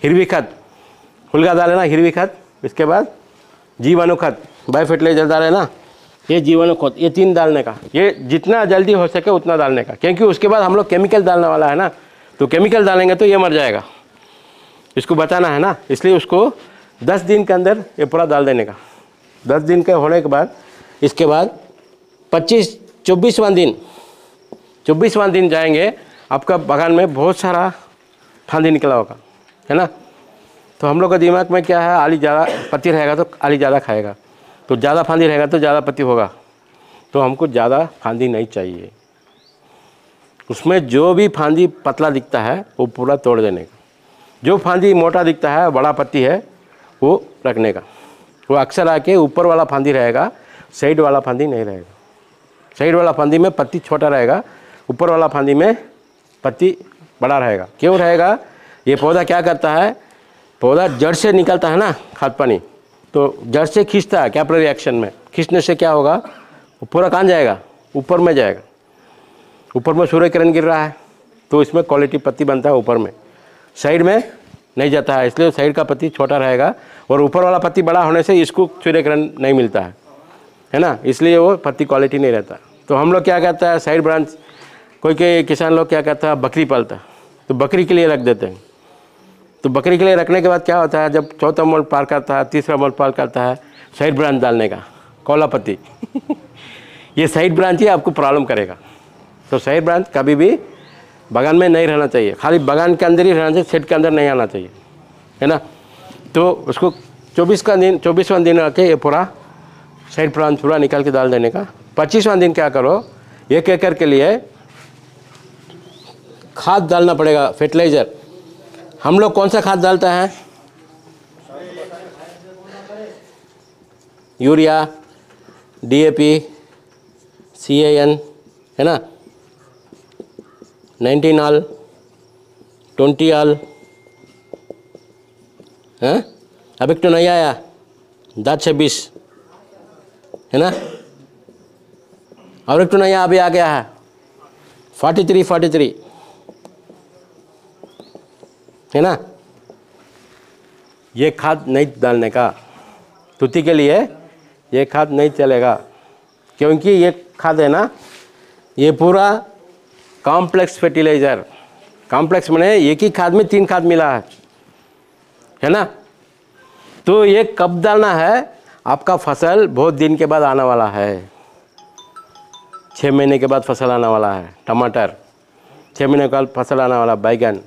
हिरवी खाद, फुलगा डाले ना हिरवी खाद, इसके बाद जीवाणु खाद, बायो फर्टिलाइज़र डाले ना, ये जीवाणु खाद, ये 3 डालने का। ये जितना जल्दी हो सके उतना डालने का, क्योंकि उसके बाद हम लोग केमिकल डालने वाला है ना। तो केमिकल डालेंगे तो ये मर जाएगा, इसको बचाना है ना। इसलिए उसको 10 दिन के अंदर ये पूरा डाल देने का। 10 दिन के होने के बाद, इसके बाद 24वां दिन जाएंगे, आपका बगान में बहुत सारा फांदी निकला होगा, है ना। तो हम लोग का दिमाग में क्या है, आली ज़्यादा पत्ती रहेगा तो आली ज़्यादा खाएगा, तो ज़्यादा फांदी रहेगा तो ज़्यादा पत्ती होगा। तो हमको ज़्यादा फांदी नहीं चाहिए, उसमें जो भी फांदी पतला दिखता है वो पूरा तोड़ देने का, जो फांदी मोटा दिखता है बड़ा पत्ती है वो रखने का। वो अक्सर आके ऊपर वाला फांदी रहेगा, साइड वाला फांदी नहीं रहेगा। साइड वाला फांदी में पत्ती छोटा रहेगा, ऊपर वाला फांदी में पत्ती बड़ा रहेगा। क्यों रहेगा? ये पौधा क्या करता है, पौधा जड़ से निकलता है ना खाद पानी, तो जड़ से खींचता है कैपिलरी एक्शन में। खींचने से क्या होगा, वो पूरा कहाँ जाएगा, ऊपर में जाएगा। ऊपर में सूर्य किरण गिर रहा है तो इसमें क्वालिटी पत्ती बनता है ऊपर में, साइड में नहीं जाता है, इसलिए साइड का पत्ती छोटा रहेगा। और ऊपर वाला पत्ती बड़ा होने से इसको सूर्य किरण नहीं मिलता है ना, इसलिए वो पत्ती क्वालिटी नहीं रहता। तो हम लोग क्या कहता है, साइड ब्रांच, कोई किसान लोग क्या कहता है, बकरी पालता है तो बकरी के लिए रख देते हैं। तो बकरी के लिए रखने के बाद क्या होता है, जब चौथा मोल पार करता है, तीसरा मोल पार करता है, साइड ब्रांच डालने का, कौला पत्ती ये साइड ब्रांच ही आपको प्रॉब्लम करेगा। तो साइड ब्रांच कभी भी बागान में नहीं रहना चाहिए, खाली बागान के अंदर ही रहना चाहिए, सेट के अंदर नहीं आना चाहिए, है ना। तो उसको 24वां दिन आके ये पूरा साइड ब्रांच पूरा निकाल के डाल देने का। 25वां दिन क्या करो, 1 एकड़ के लिए खाद डालना पड़ेगा, फर्टिलाइज़र। हम लोग कौन सा खाद डालता है, यूरिया, DAP, CAN, है ना, 19 आल, 20 आल, हैं, अब एक तो नहीं आया 10-26, है ना, और एक तो नहीं अभी आ गया है 43, है ना। ये खाद नहीं डालने का, तुती के लिए ये खाद नहीं चलेगा, क्योंकि ये खाद है ना, ये पूरा कॉम्प्लेक्स फर्टिलाइज़र, कॉम्प्लेक्स माने एक ही खाद में 3 खाद मिला है ना। तो ये कब डालना है, आपका फसल बहुत दिन के बाद आने वाला है, 6 महीने के बाद फसल आने वाला है टमाटर, 6 महीने के बाद फसल आने वाला बैगन,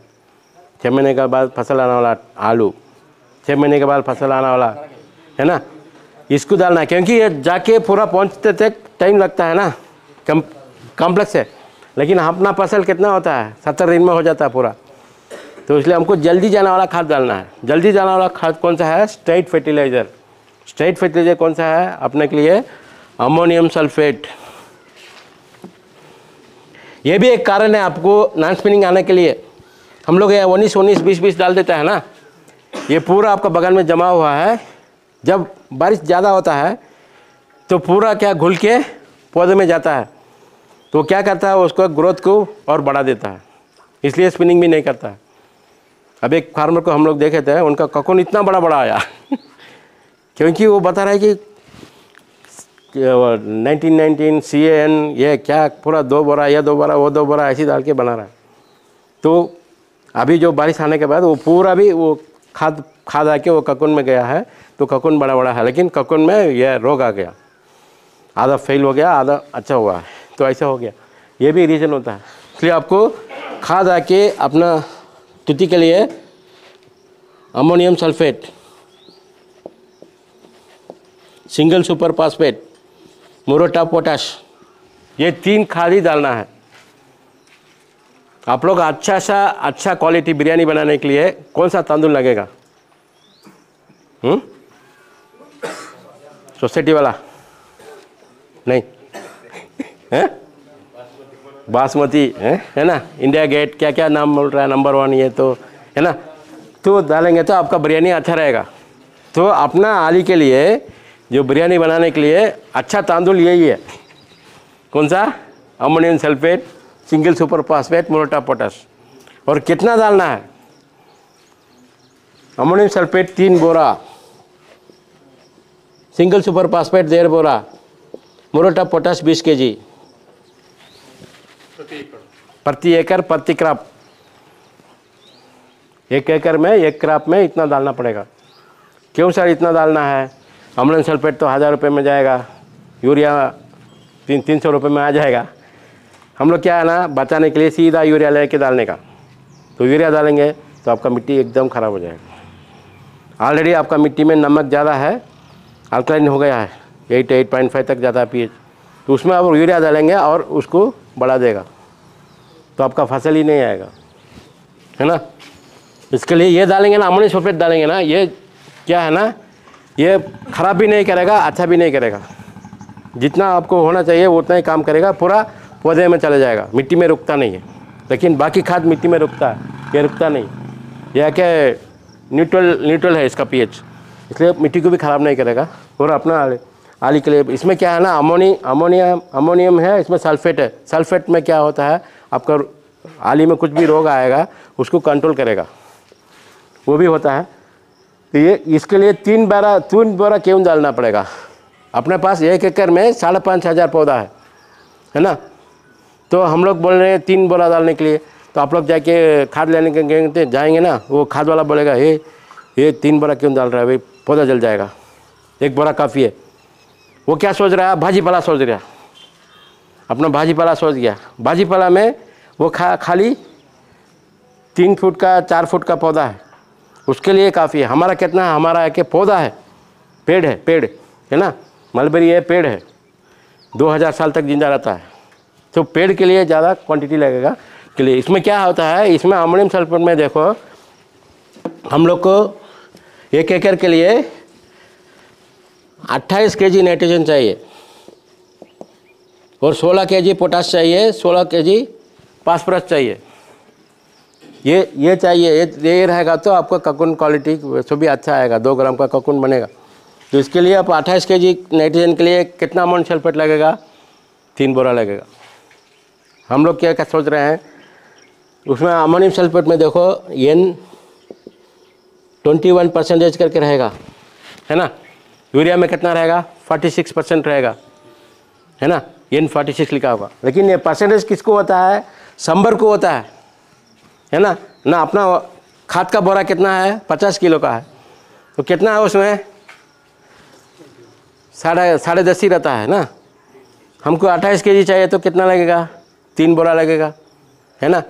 6 महीने के बाद फसल आने वाला आलू, 6 महीने के बाद फसल आने वाला, है ना। इसको डालना है, क्योंकि ये जाके पूरा पहुंचते तक टाइम लगता है ना, कॉम्प्लेक्स है। लेकिन अपना फसल कितना होता है, 70 दिन में हो जाता है पूरा। तो इसलिए हमको जल्दी जाने वाला खाद डालना है। जल्दी जाने वाला खाद कौन सा है, स्ट्रेट फर्टिलाइज़र। स्ट्रेट फर्टिलाइज़र कौन सा है अपने के लिए, अमोनियम सल्फेट। ये भी एक कारण है आपको नॉन स्पिनिंग आने के लिए। हम लोग ये 19 20 डाल देता है ना, ये पूरा आपका बगान में जमा हुआ है। जब बारिश ज़्यादा होता है तो पूरा क्या घुल के पौधे में जाता है, तो क्या करता है, उसको ग्रोथ को और बढ़ा देता है, इसलिए स्पिनिंग भी नहीं करता है। अब एक फार्मर को हम लोग देखे थे, उनका ककोन इतना बड़ा आया क्योंकि वो बता रहा है कि 19 CAN ये क्या पूरा 2 बोरा, ये 2 बोरा, वो 2 बोरा ऐसी डाल के बना रहा है। तो अभी जो बारिश आने के बाद वो पूरा भी वो खाद आके वो ककोन में गया है, तो ककोन बड़ा है, लेकिन ककोन में यह रोग आ गया, आधा फेल हो गया, आधा अच्छा हुआ है, तो ऐसा हो गया। ये भी रीज़न होता है। इसलिए आपको खाद आके अपना तुती के लिए ammonium sulphate, single super phosphate, muriate potash, ये 3 खाद ही डालना है। आप लोग अच्छा क्वालिटी बिरयानी बनाने के लिए कौन सा तांदूल लगेगा, सोसाइटी वाला नहीं है, बासमती है ना, इंडिया गेट, क्या क्या नाम बोल रहा है, नंबर 1 ये तो है ना। तो डालेंगे तो आपका बिरयानी अच्छा रहेगा। तो अपना आली के लिए जो बिरयानी बनाने के लिए अच्छा तांदूल यही है, कौन सा, ammonium sulphate, single super phosphate, muriate potash. और कितना डालना है, अमोनियम सल्फेट 3 बोरा, सिंगल सुपर फास्फेट 1.5 बोरा, मोरोटा पोटाश 20 kg प्रति एकड़ प्रति क्रॉप। 1 एकड़ में 1 क्रॉप में इतना डालना पड़ेगा। क्यों सर इतना डालना है, अमोनियम सल्फेट तो 1000 रुपये में जाएगा, यूरिया 300 रुपये में आ जाएगा। हम लोग क्या है ना, बचाने के लिए सीधा यूरिया लेके डालने का। तो यूरिया डालेंगे तो आपका मिट्टी एकदम ख़राब हो जाएगा। ऑलरेडी आपका मिट्टी में नमक ज़्यादा है, अल्कलाइन हो गया है, 8.5 तक जाता है पीएच, तो उसमें आप यूरिया डालेंगे और उसको बढ़ा देगा, तो आपका फसल ही नहीं आएगा, है ना। इसके लिए ये डालेंगे ना, अमोनियम सल्फेट डालेंगे ना, ये क्या है ना, ये ख़राब भी नहीं करेगा, अच्छा भी नहीं करेगा। जितना आपको होना चाहिए वो उतना ही काम करेगा, पूरा पौधे में चले जाएगा, मिट्टी में रुकता नहीं है। लेकिन बाकी खाद मिट्टी में रुकता है, ये रुकता नहीं। यह क्या न्यूट्रल है इसका पीएच, इसलिए मिट्टी को भी ख़राब नहीं करेगा। और अपना आली के लिए इसमें क्या है ना, अमोनियम है, इसमें सल्फेट है। सल्फेट में क्या होता है, आपका आली में कुछ भी रोग आएगा उसको कंट्रोल करेगा, वो भी होता है। तो ये इसके लिए 3 बोरा क्यों डालना पड़ेगा। अपने पास 1 एकड़ में 5,500 पौधा है ना, तो हम लोग बोल रहे हैं 3 बोरा डालने के लिए। तो आप लोग जाके खाद लेने के जाएंगे ना, वो खाद वाला बोलेगा ये 3 बोरा क्यों डाल रहा है भाई, पौधा जल जाएगा, 1 बोरा काफ़ी है। वो क्या सोच रहा है, भाजीपाला सोच रहा, अपना भाजीपाला सोच गया। भाजीपाला में वो खाली 3 फुट का 4 फुट का पौधा है, उसके लिए काफ़ी है। हमारा कितना है, हमारा है कि पौधा है, पेड़ है ना, मलबेरी है, पेड़ है, 2000 साल तक जिंदा रहता है। तो पेड़ के लिए ज़्यादा क्वांटिटी लगेगा के लिए। इसमें क्या होता है, इसमें अमोनियम सल्फेट में देखो हम लोग को 1 एकड़ के लिए 28 kg नाइट्रोजन चाहिए और 16 kg पोटाश चाहिए, 16 kg फास्फोरस चाहिए। ये चाहिए, ये रहेगा तो आपका ककुन क्वालिटी सो भी अच्छा आएगा, 2 ग्राम का ककुन बनेगा। तो इसके लिए आप 28 kg नाइट्रोजन के लिए कितना अमोनियम सल्फेट लगेगा, 3 बोरा लगेगा। हम लोग क्या सोच रहे हैं, उसमें अमोनियम सल्फेट में देखो N21% करके रहेगा, है ना। यूरिया में कितना रहेगा, 46% रहेगा, है ना, N46 लिखा होगा। लेकिन ये परसेंटेज किसको होता है, संबर को होता है ना। अपना खाद का बोरा कितना है, 50 किलो का है, तो कितना है उसमें 10.5 ही रहता है ना। हमको 28 kg चाहिए तो कितना लगेगा, 3 बोरा लगेगा, है ना।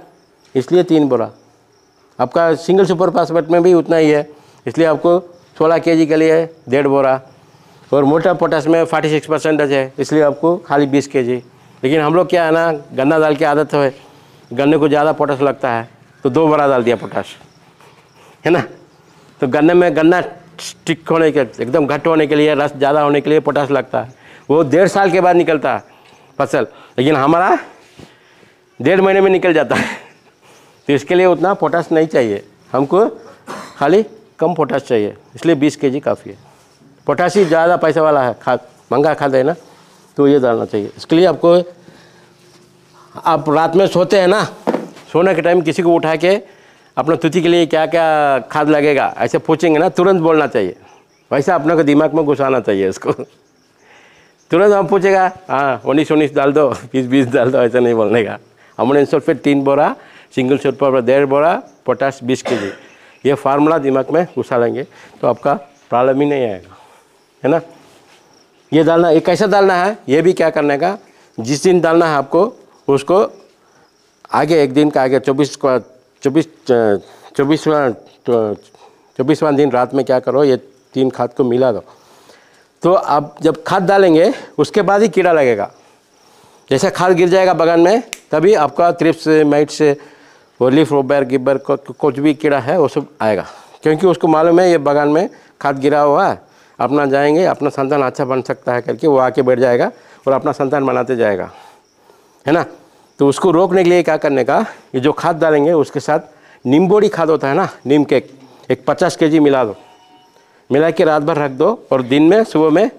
इसलिए 3 बोरा। आपका सिंगल सुपर फास्फेट में भी उतना ही है, इसलिए आपको 16 kg के लिए 1.5 बोरा। और मोटा पोटास में 46% है, इसलिए आपको खाली 20 kg। लेकिन हम लोग क्या है ना, गन्ना दाल की आदत है, गन्ने को ज़्यादा पोटास लगता है, तो 2 बोरा डाल दिया पोटास, है ना। तो गन्ना स्टिक होने के, एकदम घट होने के लिए, रस ज़्यादा होने के लिए पोटास लगता है। वो 1.5 साल के बाद निकलता है फसल, लेकिन हमारा 1.5 महीने में निकल जाता है। तो इसके लिए उतना पोटास नहीं चाहिए हमको, खाली कम पोटास चाहिए, इसलिए 20 kg काफ़ी है। पोटास ही ज़्यादा पैसा वाला है खाद, महंगा खाद है ना, तो ये डालना चाहिए। इसके लिए आपको, आप रात में सोते हैं ना, सोने के टाइम किसी को उठा के अपना तुति के लिए क्या क्या खाद लगेगा ऐसे पूछेंगे ना, तुरंत बोलना चाहिए। वैसा अपने को दिमाग में घुसाना चाहिए इसको। तुरंत हम पूछेगा, हाँ 19 डाल दो, 20 डाल दो, ऐसा नहीं बोलने का। अमोनियम सल्फेट 3 बोरा, सिंगल सुपर 1.5 बोरा, पोटास 20 kg, ये फार्मूला दिमाग में घुसा लेंगे तो आपका प्रॉब्लम ही नहीं आएगा, है ना। ये डालना, ये कैसा डालना है, ये भी क्या करने का, जिस दिन डालना है आपको उसको आगे एक दिन का आगे 24वां दिन रात में क्या करो, ये 3 खाद को मिला दो। तो आप जब खाद डालेंगे उसके बाद ही कीड़ा लगेगा। जैसे खाद गिर जाएगा बगान में, तभी आपका थ्रिप्स, माइट्स और लीफ रोबर, गिब्बर कुछ भी कीड़ा है वो सब आएगा, क्योंकि उसको मालूम है ये बगान में खाद गिरा हुआ है, अपना जाएंगे, अपना संतान अच्छा बन सकता है करके वो आके बैठ जाएगा और अपना संतान बनाते जाएगा, है ना। तो उसको रोकने के लिए क्या करने का, ये जो खाद डालेंगे उसके साथ नीमबोड़ी खाद होता है ना, नीम के एक 50 kg मिला दो, मिला के रात भर रख दो और दिन में सुबह में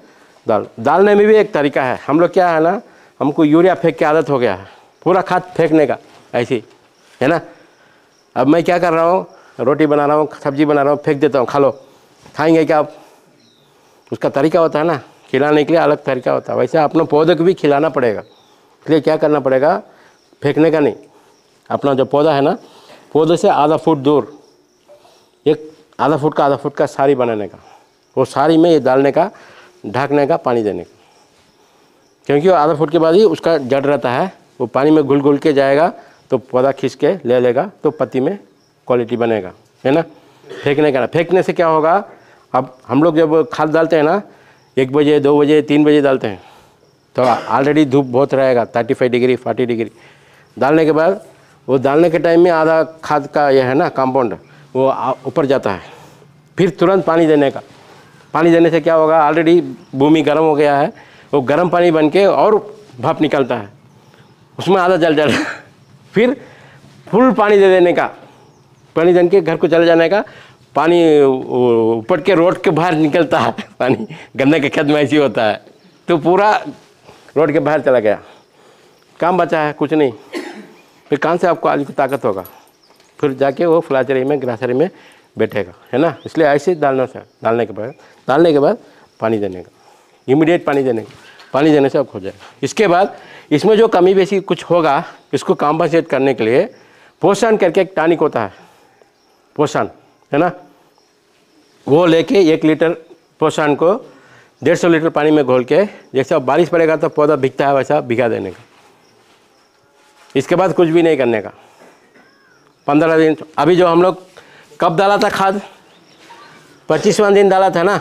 डालने में भी एक तरीका है। हम लोग क्या है ना, हमको यूरिया फेंक के आदत हो गया है, पूरा खाद फेंकने का ऐसे, है ना। अब मैं क्या कर रहा हूँ, रोटी बना रहा हूँ, सब्जी बना रहा हूँ, फेंक देता हूँ, खा लो, खाएंगे क्या आप। उसका तरीका होता है ना, खिलाने के लिए अलग तरीका होता है। वैसे अपने पौधे को भी खिलाना पड़ेगा, इसलिए क्या करना पड़ेगा, फेंकने का नहीं। अपना जो पौधा है ना, पौधे से आधा फुट दूर एक आधा फुट का सारी बनाने का, वो सारी में ये डालने का, ढकने का, पानी देने का, क्योंकि वो आधा फुट के बाद ही उसका जड़ रहता है, वो पानी में घुल घुल के जाएगा तो पौधा खींच के ले लेगा, तो पत्ती में क्वालिटी बनेगा, है ना। फेंकने का ना, फेंकने से क्या होगा, अब हम लोग जब खाद डालते हैं ना 1 बजे 2 बजे 3 बजे डालते हैं तो ऑलरेडी धूप बहुत रहेगा 35 डिग्री 40 डिग्री। डालने के बाद वो डालने के टाइम में आधा खाद का ये है ना कंपाउंड वो ऊपर जाता है, फिर तुरंत पानी देने का। पानी देने से क्या होगा, ऑलरेडी भूमि गर्म हो गया है, वो गर्म पानी बन के और भाप निकलता है, उसमें आधा जल जाएगा। फिर फुल पानी दे देने का, पानी देने के घर को चले जाने का। पानी ऊपर के रोड के बाहर निकलता है पानी, गन्ने के खेत में ऐसी होता है, तो पूरा रोड के बाहर चला गया, काम बचा है कुछ नहीं। फिर कहाँ से आपको आलू की ताकत होगा, फिर जाके वो फ्लाचरी में ग्रासरी में बैठेगा, है ना। इसलिए ऐसे डालना से डालने के बाद पानी देने का, इमीडिएट पानी देने का, पानी देने से अब हो जाएगा। इसके बाद इसमें जो कमी बेसी कुछ होगा इसको कॉम्पनसेट करने के लिए पोषण करके एक टॉनिक होता है, पोषण, है ना। वो लेके 1 लीटर पोषण को 150 लीटर पानी में घोल के, जैसे अब बारिश पड़ेगा तो पौधा भीगता है वैसा भिगा देने का। इसके बाद कुछ भी नहीं करने का, 15 दिन। अभी जो हम लोग कब डाला था खाद, 25वां दिन डाला था ना।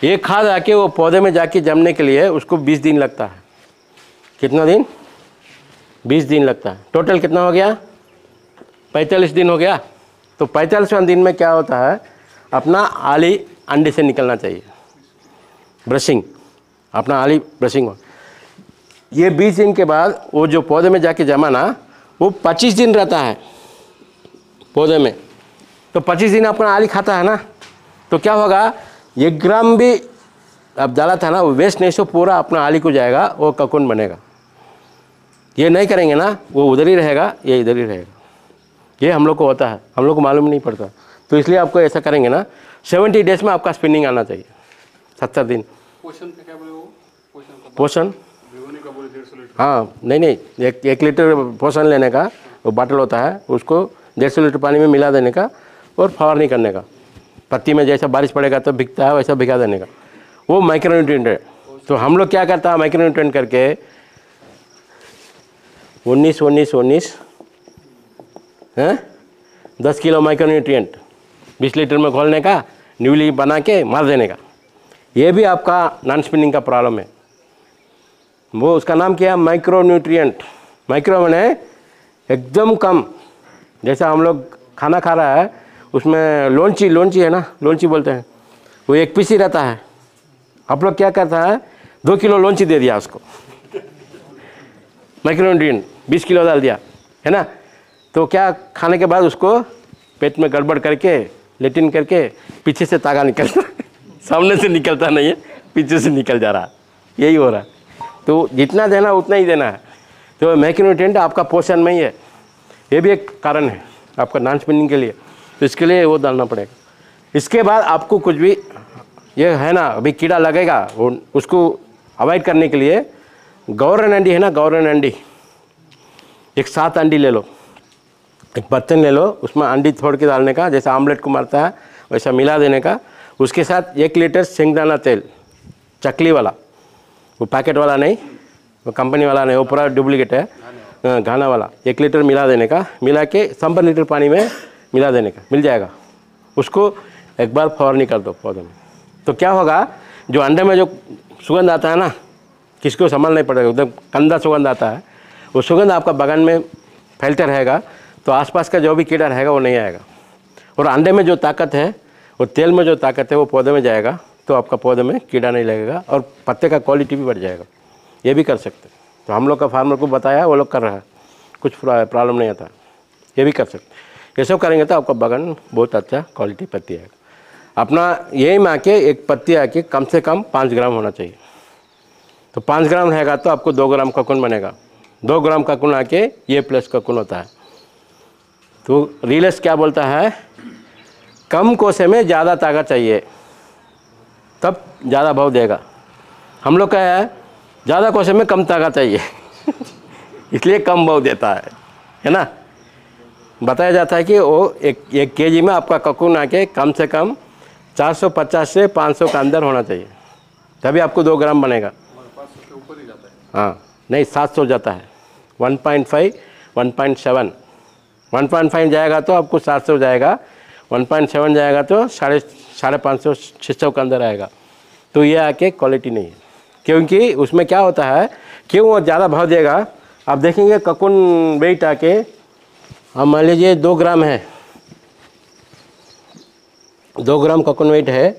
ये खाद आके वो पौधे में जाके जमने के लिए उसको 20 दिन लगता है। कितना दिन? 20 दिन लगता है। टोटल कितना हो गया? 45 दिन हो गया। तो 45वां दिन में क्या होता है, अपना आली अंडे से निकलना चाहिए, ब्रशिंग, अपना आली ब्रशिंग हो। ये 20 दिन के बाद वो जो पौधे में जाके जमा ना, वो 25 दिन रहता है पौधे में। तो 25 दिन अपना आली खाता है ना, तो क्या होगा, 1 ग्राम भी अब डाला था ना, वो वेस्ट नहीं, सो पूरा अपना आली को जाएगा, वो ककुन बनेगा। ये नहीं करेंगे ना, वो उधर ही रहेगा, ये इधर ही रहेगा। ये हम लोग को होता है, हम लोग को मालूम नहीं पड़ता। तो इसलिए आपको ऐसा करेंगे ना, 70 डेज में आपका स्पिनिंग आना चाहिए, 70 दिन। पोषण का क्या बोले वो? पोषण हाँ, नहीं, 1 लीटर पोषण लेने का वो बाटल होता है, उसको 150 लीटर पानी में मिला देने का और फवारनी करने का। पत्ती में जैसा बारिश पड़ेगा तो भीगता है वैसा भिगा देने का, वो माइक्रोन्यूट्रिएंट है। तो हम लोग क्या करता है, माइक्रोन्यूट्रिएंट करके 19 हैं 10 किलो माइक्रोन्यूट्रिएंट 20 लीटर में घोलने का, न्यूली बना के मार देने का। ये भी आपका नॉन स्पिनिंग का प्रॉब्लम है। वो उसका नाम क्या है, माइक्रोन्यूट्रिएंट। माइक्रो माने एकदम कम। जैसा हम लोग खाना खा रहा है उसमें लोंची है ना, लोंची बोलते हैं, वो 1 पीस ही रहता है। आप लोग क्या करता है, 2 किलो लोंची दे दिया उसको, माइक्रोन्यूट्रिएंट 20 किलो डाल दिया, है ना। तो क्या खाने के बाद उसको पेट में गड़बड़ करके लेटिन करके पीछे से तागा निकलता सामने से निकलता नहीं है, पीछे से निकल जा रहा, यही हो रहा है। तो जितना देना उतना ही देना है। तो माइक्रोन्यूट्रिएंट आपका पोषण में ही है, ये भी एक कारण है आपका नॉन स्पिनिंग के लिए। तो इसके लिए वो डालना पड़ेगा। इसके बाद आपको कुछ भी ये है ना, अभी कीड़ा लगेगा, वो उसको अवॉइड करने के लिए गौरन अंडी है ना, गौरन अंडी, एक 7 अंडी ले लो, एक बर्तन ले लो, उसमें अंडी थोड़ के डालने का, जैसा आमलेट को मारता है वैसा मिला देने का। उसके साथ 1 लीटर शेंगदाना तेल, चकली वाला, वो पैकेट वाला नहीं, वो कंपनी वाला नहीं, वो पूरा डुप्लीकेट है, घाना वाला, 1 लीटर मिला देने का। मिला के 100 लीटर पानी में मिला देने का, मिल जाएगा। उसको एक बार फवारनी कर दो पौधे में। तो क्या होगा, जो अंडे में जो सुगंध आता है ना, किसको संभाल नहीं पड़ेगा, एकदम गंदा सुगंध आता है, वो सुगंध आपका बगान में फैलते रहेगा। तो आसपास का जो भी कीड़ा रहेगा वो नहीं आएगा। और अंडे में जो ताकत है, और तेल में जो ताकत है, वो पौधे में जाएगा, तो आपका पौधे में कीड़ा नहीं लगेगा और पत्ते का क्वालिटी भी बढ़ जाएगा। ये भी कर सकते हैं। तो हम लोग का फार्मर को बताया, वो लोग कर रहा है, कुछ प्रॉब्लम नहीं आता, ये भी कर सकते। ये सब करेंगे तो आपका बगान बहुत अच्छा क्वालिटी पत्ती आएगा। अपना यही में आके एक पत्ती आके कम से कम 5 ग्राम होना चाहिए। तो 5 ग्राम रहेगा तो आपको 2 ग्राम ककुन बनेगा। 2 ग्राम ककुन आके ये प्लस ककुन होता है। तो रिलेस क्या बोलता है, कम कोसे में ज़्यादा ताकत चाहिए, तब ज़्यादा भाव देगा। हम लोग का है ज़्यादा कोसे में कम ताकत चाहिए इसलिए कम भाव देता है ना। बताया जाता है कि वो एक केजी में आपका ककुन आके कम से कम 450 से 500 का अंदर होना चाहिए, तभी आपको 2 ग्राम बनेगा। 500 के ऊपर ही जाता है। हाँ, नहीं 700 जाता है, 1.5 1.7 1.5 जाएगा तो आपको 700 जाएगा, 1.7 जाएगा तो 550 600 के अंदर आएगा। तो ये आके क्वालिटी नहीं है, क्योंकि उसमें क्या होता है, क्यों वो ज़्यादा भाव देगा। आप देखेंगे ककुन वेट आके हम मान लीजिए 2 ग्राम है, 2 ग्राम ककुन वेट है,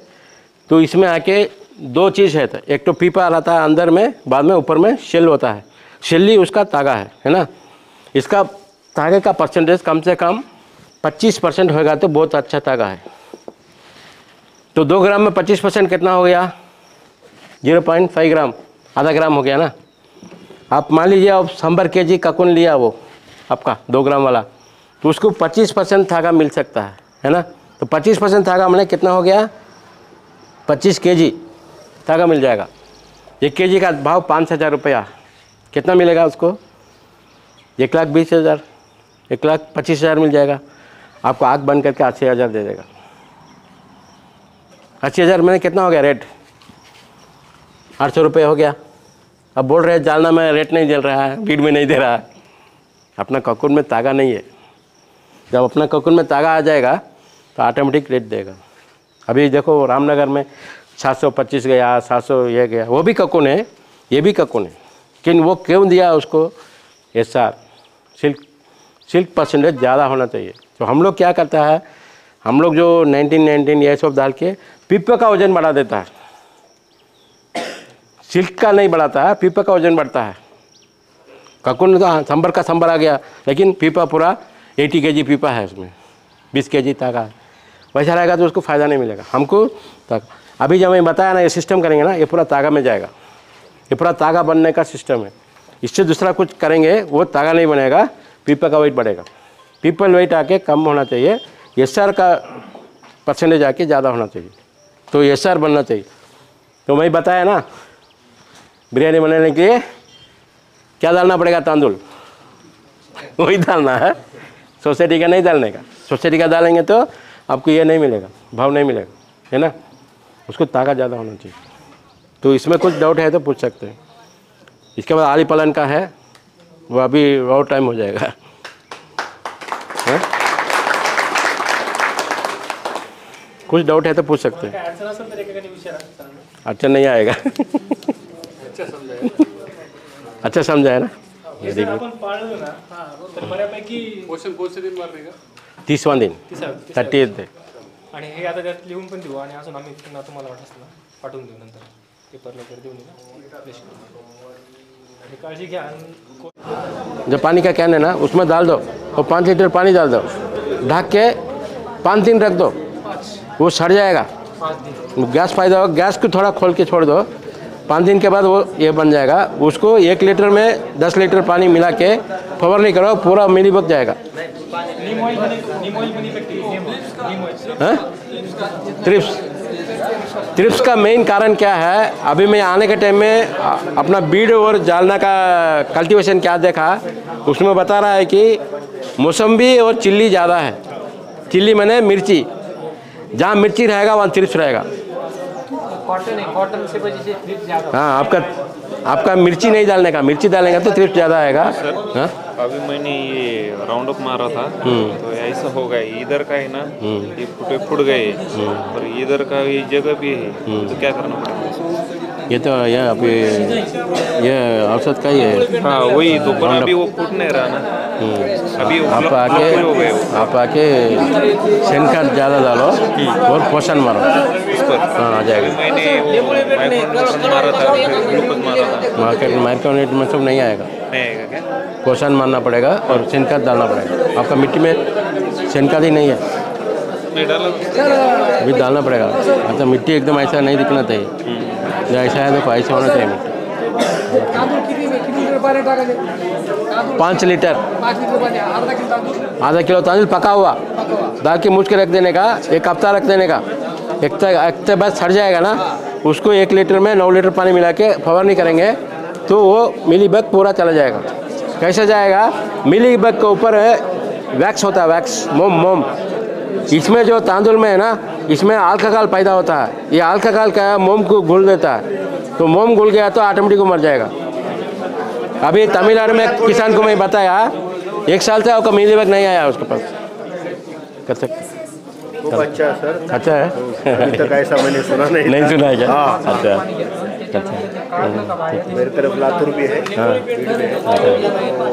तो इसमें आके 2 चीज़ है। तो एक तो पीपा रहता है अंदर में, बाद में ऊपर में शेल होता है, शेल ही उसका तागा है ना। इसका तागे का परसेंटेज कम से कम 25% होगा तो बहुत अच्छा तागा है। तो 2 ग्राम में 25% कितना हो गया, 0.5 ग्राम, आधा ग्राम हो गया ना। आप मान लीजिए आप 100 kg ककुन लिया वो आपका 2 ग्राम वाला, तो उसको 25% धागा मिल सकता है ना। तो 25% धागा मैंने कितना हो गया, 25 kg धागा मिल जाएगा। 1 kg का भाव 5,000 रुपया, कितना मिलेगा उसको, 1,20,000, 1,25,000 मिल जाएगा। आपको आग बंद करके 80,000 दे देगा। 80,000 मैंने कितना हो गया रेट, 800 रुपये हो गया। अब बोल रहे हैं जालना में रेट नहीं दे रहा है, भीड़ में नहीं दे रहा है। अपना ककुन में तागा नहीं है। जब अपना ककुन में तागा आ जाएगा तो ऑटोमेटिक रेट देगा। अभी देखो रामनगर में 725 गया, 700 ये गया, वो भी ककुन है, ये भी ककुन है, लेकिन वो क्यों दिया उसको, SR सिल्क परसेंटेज ज़्यादा होना चाहिए। तो हम लोग क्या करता है, हम लोग जो 19 ये सब डाल के पीपे का वजन बढ़ा देता है, सिल्क का नहीं बढ़ाता है, पीपे का वजन बढ़ता है। ककुन तो संबर का संबर आ गया, लेकिन पीपा पूरा 80 kg पीपा है, उसमें 20 kg तागा है। वैसा रहेगा तो उसको फ़ायदा नहीं मिलेगा हमको। अभी जब मैं बताया ना ये सिस्टम करेंगे ना, ये पूरा तागा में जाएगा, ये पूरा तागा बनने का सिस्टम है। इससे दूसरा कुछ करेंगे वो तागा नहीं बनेगा, पीपा का वेट बढ़ेगा। पीपल वेट आके कम होना चाहिए, SR का परसेंटेज आके ज़्यादा होना चाहिए, तो SR बनना चाहिए। तो मैं बताया ना बिरयानी बनाने के लिए क्या डालना पड़ेगा, तांदुल वही डालना है, सोसाइटी का नहीं डालने का। सोसाइटी का डालेंगे तो आपको ये नहीं मिलेगा, भाव नहीं मिलेगा, है ना। उसको ताकत ज़्यादा होना चाहिए। तो इसमें कुछ डाउट है तो पूछ सकते हैं। इसके बाद आली पालन का है, वो अभी और टाइम हो जाएगा, है? कुछ डाउट है तो पूछ सकते हैं। अच्छा नहीं आएगा अच्छा समझा है ना। ये देखिए पोषण कोणते दिन मारणे का 30वां दिन 30th day. आणि हे आता त्यात लिहून पण देऊ आणि अजून आम्ही पुन्हा तुम्हाला वाटत असलं पाठवून देऊ नंतर पेपरला वगैरे देऊन हे काळजी घ्या। जो पानी का कैन है ना उसमें डाल दो और 5 लीटर पानी डाल दो, ढक के 5 दिन रख दो, वो सड़ जाएगा। गैस पैदा हो, गैस को थोड़ा खोल के छोड़ दो, 5 दिन के बाद वो ये बन जाएगा। उसको 1 लीटर में 10 लीटर पानी मिला के फवर नहीं करो, पूरा मिली बग जाएगा। ट्रिप्स का मेन कारण क्या है, अभी मैं आने के टाइम में अपना बीड और जालना का कल्टीवेशन क्या देखा, उसमें बता रहा है कि मौसम्बी और चिल्ली ज़्यादा है। चिल्ली माने मिर्ची, जहाँ मिर्ची रहेगा वहाँ ट्रिप्स रहेगा। कॉटन से वजह से ज़्यादा। हाँ, आपका मिर्ची नहीं डालने का, मिर्ची डालेंगे तो ट्रिप्स ज़्यादा आएगा। हाँ? अभी मैंने ये राउंड अप मारा था तो ऐसा हो गया, इधर का है ना ये फुट गए और इधर का ये जगह भी है, तो क्या करना पड़ेगा? ये तो ये अभी ये औसत का ही है। हाँ वही तो, पर अभी वो फुट नहीं रहा ना। अभी आप हो गए वो। आके सेनखाद ज़्यादा डालो और पोषण मारो, हाँ आ जाएगा। मैंने वो माइक्रोन्यूट्रिएंट मारा था, ग्लूकोज मारा था। मार्केट माइक्रोन्यूट्रिएंट में सब नहीं आएगा, नहीं आएगा क्या? पोषण मारना पड़ेगा और सेनखाद डालना पड़ेगा। आपका मिट्टी में सेनखाद ही नहीं है, नहीं डाला अभी डालना पड़ेगा। अच्छा, मिट्टी एकदम ऐसा नहीं दिखना चाहिए, जो ऐसा है देखो ऐसा होना चाहिए मिट्टी। 5 लीटर, आधा किलो तांदूल पका हुआ डाल के मूछ के रख देने का, 1 हफ्ता रख देने का। एक हफ्ते बाद सड़ जाएगा ना, उसको 1 लीटर में 9 लीटर पानी मिला के फवारनी करेंगे तो वो मिली बग पूरा चला जाएगा। कैसे जाएगा? मिली बग के ऊपर वैक्स होता है, वैक्स मोम। इसमें जो तांदुल में है ना, इसमें अल्कोहल पैदा होता है। ये अल्कोहल का मोम को घुल देता है, तो मोम घुल गया तो ऑटोमेटिक मर जाएगा। अभी तमिलनाडु में किसान को मैं बताया, 1 साल से आपका मिलीबग नहीं आया उसके पास? कर सकते खूब अच्छा है सर। अच्छा है। अभी तक ऐसा मैंने सुना नहीं नहीं था। सुना है क्या? हाँ, अच्छा अच्छा। मेरी तरफ लातूर भी है। हाँ। फील्ड में है।